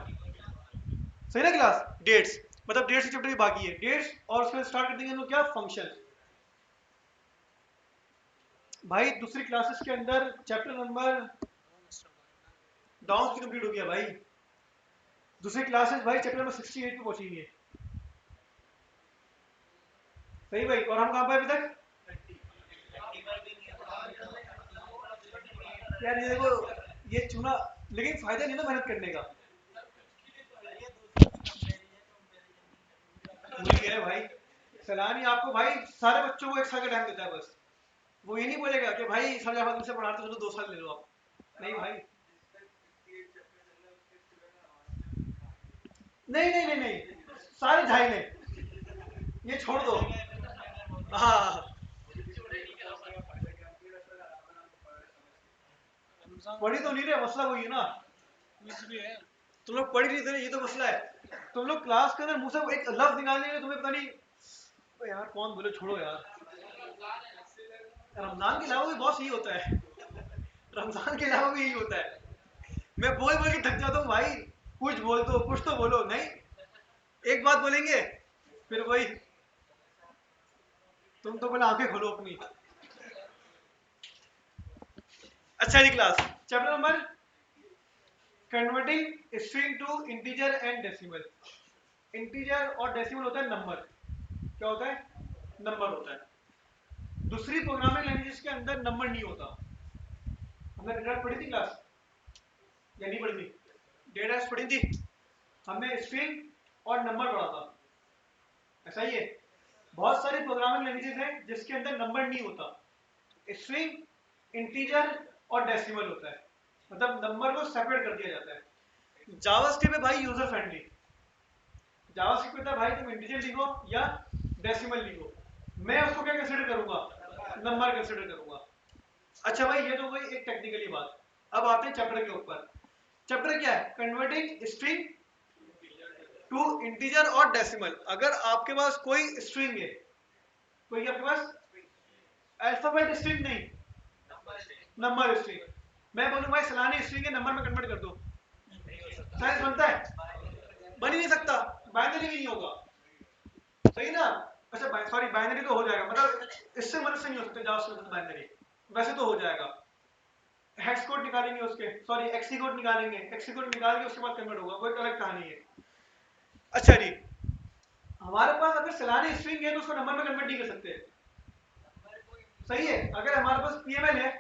सही ना क्लास? डेट्स, मतलब डेट्स चैप्टर भी बाकी है, डेट्स, और उसके बाद स्टार्ट कर देंगे हम लोग क्या, फंक्शन। भाई दूसरी क्लासेस के अंदर चैप्टर नंबर डाउन भी कंप्लीट हो गया भाई। दूसरी क्लासेस भाई चैप्टर नंबर 68 पे पहुंची है। सही भाई, और हम कहां पे अभी तक? यार ये देखो, ये चुना, लेकिन फायदा नहीं ना मेहनत करने का। वही है भाई, सलानी आपको भाई सारे बच्चों को एक साल का टाइम देता है बस। वो ये नहीं बोलेगा कि भाई सर जब से पढ़ाते हो तो 2 साल ले लो आप। नहीं भाई, नहीं नहीं नहीं नहीं, सारे झाई ले, ये छोड़ दो। हाँ, पढ़ी तो नहीं रहे, मसला वही है ना। कुछ भी है। तुम लोग पढ़ ही नहीं थे, ये तो मसला है। तुम लोग क्लास के अंदर मुंह से एक लफ्ज निकालने के तुम्हें पता नहीं। ओ यार कौन बोले, छोड़ो यार। रमजान के अलावा भी बहुत सही होता है, रमजान के अलावा भी यही होता है। मैं बोल बोल के थक जाता हूँ भाई, कुछ बोल दो, कुछ तो बोलो। नहीं, एक बात बोलेंगे फिर वही, तुम तो बोले आंखें खोलो अपनी। अच्छा जी class, chapter number converting string to integer and decimal. Integer और डेसिमल होता है नंबर। क्या होता है? नंबर होता है। दूसरी प्रोग्रामिंग लैंग्वेजेस के अंदर नंबर नहीं होता। हमने डेटा पढ़ी थी क्लास या नहीं पढ़ी थी? डेटा पढ़ी थी हमने, स्ट्रिंग और नंबर पढ़ा था, ऐसा ही है। बहुत सारी प्रोग्रामिंग लैंग्वेजेस हैं जिसके अंदर नंबर नहीं होता, स्ट्रिंग, इंटीजर और डेसिमल होता है, मतलब नंबर को सेपरेट कर दिया जाता है। जावास्क्रिप्ट में भाई यूजर फ्रेंडली, जावास्क्रिप्ट में भाई तुम इंटीजर लिखो या डेसिमल लिखो, मैं उसको क्या कंसीडर करूंगा, नंबर कंसीडर करूंगा। अच्छा भाई ये तो कोई एक टेक्निकली बात। अब आते हैं चैप्टर के ऊपर। चैप्टर क्या है, कन्वर्टिंग स्ट्रिंग टू इंटीजर और डेसिमल। अगर आपके पास कोई स्ट्रिंग है, कोई आपके पास अल्फाबेट स्ट्रिंग नहीं, नंबर स्ट्रिंग, मैं बोलूं भाई सलानी स्ट्रिंग है नंबर में कन्वर्ट कर दो, साइंस बनता है, बन ही नहीं सकता, बाइनरी भी नहीं होगा, सही ना। अच्छा सॉरी बाइनरी तो हो जाएगा, मतलब इससे मदद से नहीं हो सकता जावास्क्रिप्ट बाइनरी, वैसे तो हो जाएगा। हेक्स कोड निकालेंगे उसके, सॉरी एक्सी कोड निकालेंगे, एक्सी कोड निकाल के उसके बाद कन्वर्ट होगा, कोई अलग कहानी है। अच्छा जी, हमारे पास अगर सलानी स्ट्रिंग है तो उसको नंबर में कन्वर्ट नहीं कर सकते, सही है। अगर हमारे पास पीएमएल है,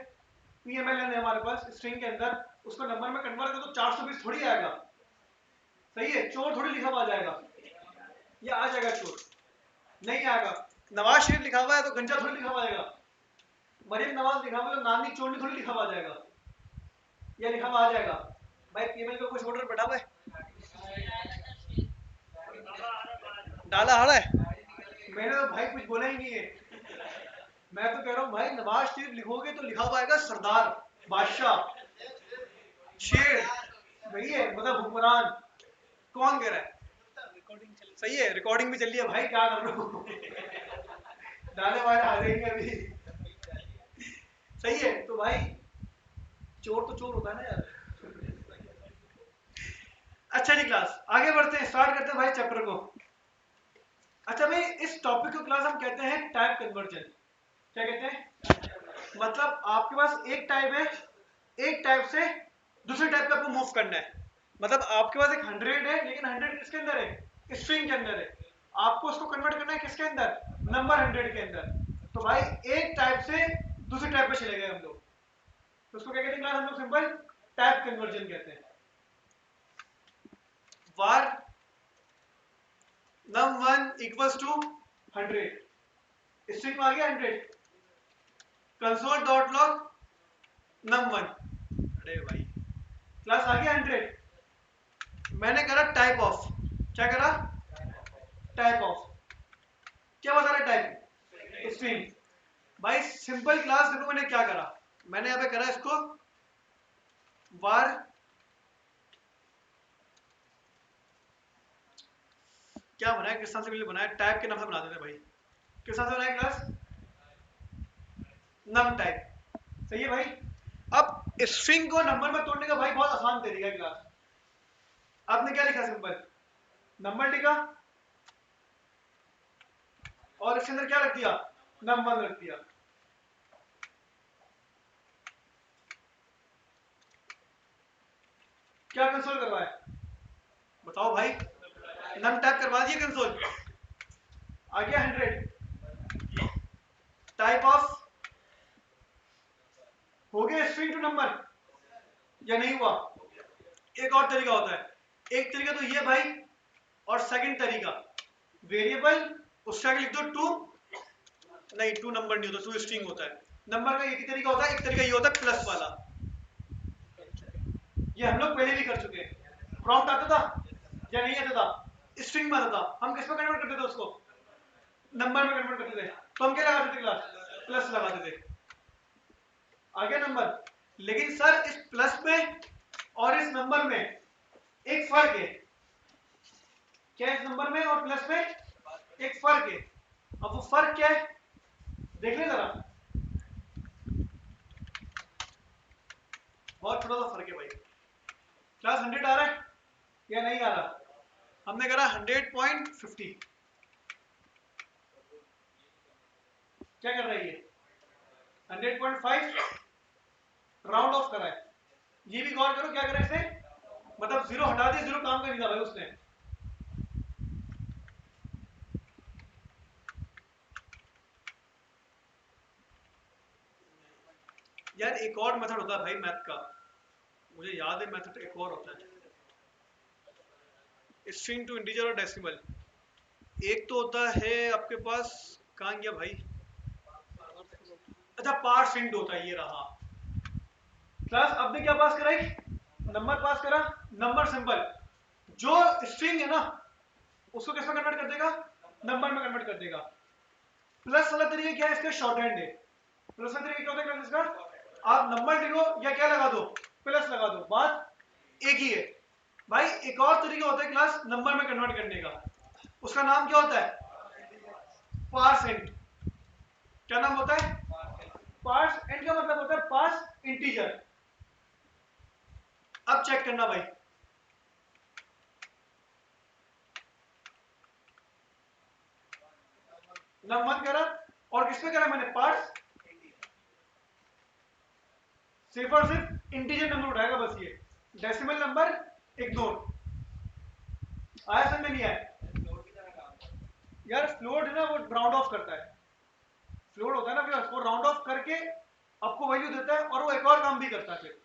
पीएमएल है हमारे पास स्ट्रिंग के अंदर, उसको नंबर में कन्वर्ट कर तो 420 थोड़ी आएगा, सही है, चोर थोड़ी लिखा हुआ आ जाएगा, या आ जाएगा चोर, नहीं आएगा। नवाज शरीफ लिखा हुआ है तो गंजा थोड़ी लिखा हुआ आएगा, मरीम नवाज लिखा हुआ है तो नानी चोरनी थोड़ी लिखा हुआ आ जाएगा, या लिखा हुआ आ जाएगा। भाई पीएमएल पे कुछ वोटर बैठा हुआ है, डाला आ रहा है, मैंने तो भाई कुछ बोला ही नहीं है, मैं तो कह रहा हूँ भाई नवाज शरीफ लिखोगे तो लिखा हुआ आएगा सरदार, बादशाह, शेर, वही है, मतलब हुक्मरान। कौन कह रहा है, सही है, रिकॉर्डिंग भी चल रही है भाई, क्या कर रहा हूँ डाले वाले आ जाएंगे अभी, सही है। तो भाई चोर तो चोर होता है ना यार। अच्छा जी क्लास आगे बढ़ते हैं, स्टार्ट करते हैं भाई चैप्टर को। अच्छा भाई इस टॉपिक को क्लास हम कहते हैं टाइप कन्वर्जन, क्या कहते हैं, मतलब आपके पास एक टाइप है, एक टाइप से दूसरे टाइप का आपको मूव करना है, मतलब आपके पास एक 100 है लेकिन 100 किसके अंदर है, स्ट्रिंग के अंदर है, आपको उसको कन्वर्ट करना है किसके अंदर, नंबर 100 के अंदर। तो भाई एक टाइप से दूसरे टाइप पे चले गए हम लोग, तो उसको क्या कहते हैं क्लास, हम लोग सिंपल टाइप कन्वर्जन कहते हैं। var num1 equals to 100, string में आ गया 100, कंसोल डॉट लॉग num1, अरे भाई क्लास आ गया 100, मैंने करा टाइप ऑफ, क्या करा, टाइप ऑफ, क्या बता रहा है टाइप, स्ट्रिंग। भाई सिंपल क्लास देखो मैंने क्या करा, मैंने यहाँ पे करा इसको var, क्या बनाया, किस तरह से बनाया, टाइप के नाम से बना देते भाई, किस तरह से बनाया क्लास, नम टाइप, सही है भाई। अब स्ट्रिंग को नंबर में तोड़ने का भाई बहुत आसान तरीका है क्लास, आपने क्या लिखा, सिंपल नंबर लिखा और इसके अंदर क्या रख दिया, नंबर रख दिया, क्या कंसोल करवाए, बताओ भाई, नम टाइप करवा दिए कंसोल, आ गया 100, टाइप ऑफ हो गया स्ट्रिंग टू नंबर, या नहीं हुआ। एक और तरीका होता है, एक तरीका तो ये भाई, और सेकंड तरीका वेरिएबल उसका लिख दो टू, नहीं टू नंबर नहीं होता, टू स्ट्रिंग होता है, नंबर का एक ही तरीका होता है, एक तरीका ये होता है प्लस वाला, ये हम लोग पहले भी कर चुके हैं, प्रॉम्प्ट आता था या नहीं आता था, स्ट्रिंग में आता था, हम किस में कन्वर्ट करते थे उसको, नंबर में कन्वर्ट करते थे, तो हम क्या लगाते थे क्लास, प्लस लगाते थे, आ गया नंबर। लेकिन सर इस प्लस में और इस नंबर में एक फर्क है, क्या इस नंबर में और प्लस में एक फर्क है, अब वो फर्क क्या है देख ले जरा, बहुत छोटा सा फर्क है भाई, क्लास 100 आ रहा है या नहीं आ रहा, हमने करा 100.50, क्या कर रहा है ये 100.5, राउंड ऑफ करा है, ये भी गौर करो क्या करा इसने, मतलब जीरो हटा दिया, जीरो काम का नहीं था भाई उसने, यार एक और मेथड होता है भाई मैथ का, मुझे याद है मेथड एक और होता है, स्ट्रिंग टू इंटीजर और डेसिमल, एक तो होता है आपके पास, कहाँ गया भाई, अच्छा पार्स इंट होता है, ये रहा। क्लास अब ने क्या पास करा, नंबर पास करा, नंबर सिंबल जो स्ट्रिंग है ना उसको किस में कन्वर्ट कर देगा, नंबर में कन्वर्ट कर देगा। प्लस वाला तरीका क्या है इसका, शॉर्ट हैंड है। प्लस वाला तरीका क्या होता है इसका, आप नंबर लिखो या क्या लगा दो, प्लस लगा दो, बात एक ही है। भाई एक और तरीका होता है क्लास नंबर में कन्वर्ट करने का, उसका नाम क्या होता है, पार्स इंट। क्या नाम होता है, पार्स इंट का मतलब होता है पार्स इंटीजर। अब चेक करना भाई, नंबर करा और किसमें करा मैंने, पार्स, सिर्फ और सिर्फ इंटीजर नंबर उठाएगा बस, ये डेसिमल नंबर इग्नोर। आया समझ में, नहीं आया यार, फ्लोट है ना वो राउंड ऑफ करता है, फ्लोट होता है ना फिर उसको राउंड ऑफ करके आपको वैल्यू देता है, और वो एक और काम भी करता है, फिर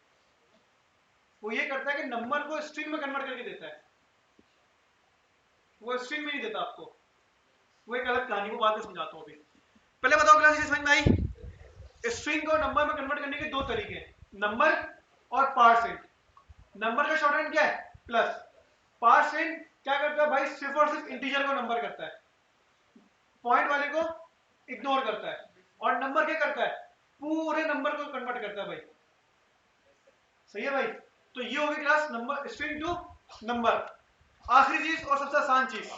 वो ये करता है कि नंबर को स्ट्रिंग में कन्वर्ट करके देता है, वो स्ट्रिंग में नहीं देता आपको, वो एक अलग कहानी, को बाद में समझाता हूँ। अभी पहले बताओ क्लास, समझ में आई, स्ट्रिंग को नंबर में कन्वर्ट करने के दो तरीके हैं, नंबर और पार्सेंट। नंबर का शॉर्ट हैंड क्या है, प्लस। पार्सेंट क्या करता है भाई, सिर्फ और सिर्फ इंटीजर को नंबर करता है, पॉइंट वाले को इग्नोर करता है, और नंबर क्या करता है, पूरे नंबर को कन्वर्ट करता है भाई। सही है भाई, तो ये होगी class number, string to number. आखिरी चीज और सबसे आसान चीज,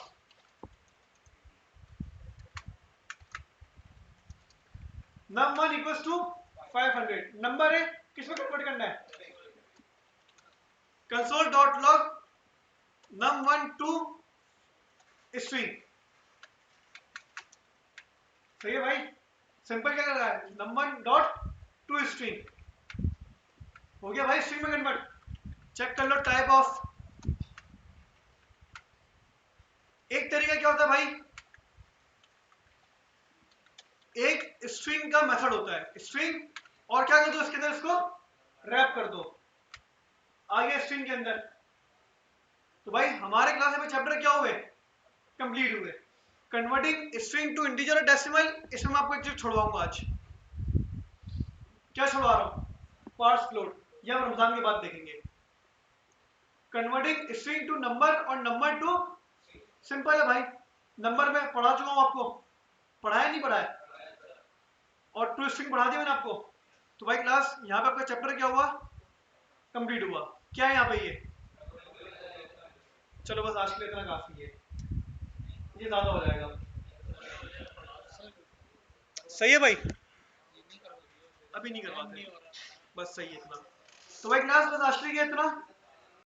num1 इक्वल्स टू 500, नंबर है किसमें कन्वर्ट करना है, console dot log num1 to string. सही है भाई, सिंपल क्या कर रहा है, num1 डॉट टू स्ट्रिंग, हो गया भाई स्ट्रिंग में कन्वर्ट। चेक कर लो टाइप ऑफ, एक तरीका क्या होता है भाई, एक स्ट्रिंग का मेथड होता है, स्ट्रिंग और क्या कर दो इसके अंदर, इसको रैप कर दो, आ गया स्ट्रिंग के अंदर। तो भाई हमारे क्लास में चैप्टर क्या हुए, कंप्लीट हुए, कन्वर्टिंग स्ट्रिंग टू इंटीजर और डेसिमल। इसमें मैं आपको एक चीज छोड़वाऊंगा आज, क्या छोड़वा रहा हूं, पार्स फ्लोट, या रमजान के बाद देखेंगे। कन्वर्टिंग स्ट्रिंग टू नंबर और नंबर टू, सिंपल है भाई, नंबर में पढ़ा चुका हूं आपको, पढ़ाया नहीं पढ़ाया, और टू स्ट्रिंग पढ़ा दिया मैंने आपको। तो भाई क्लास यहाँ पे आपका चैप्टर क्या हुआ, कंप्लीट हुआ। क्या है यहाँ पे ये, चलो बस आज के लिए इतना काफी है, ये ज्यादा हो जाएगा। सही है भाई, अभी नहीं करवाते, बस सही है इतना। तो भाई क्लास बस आज के लिए इतना।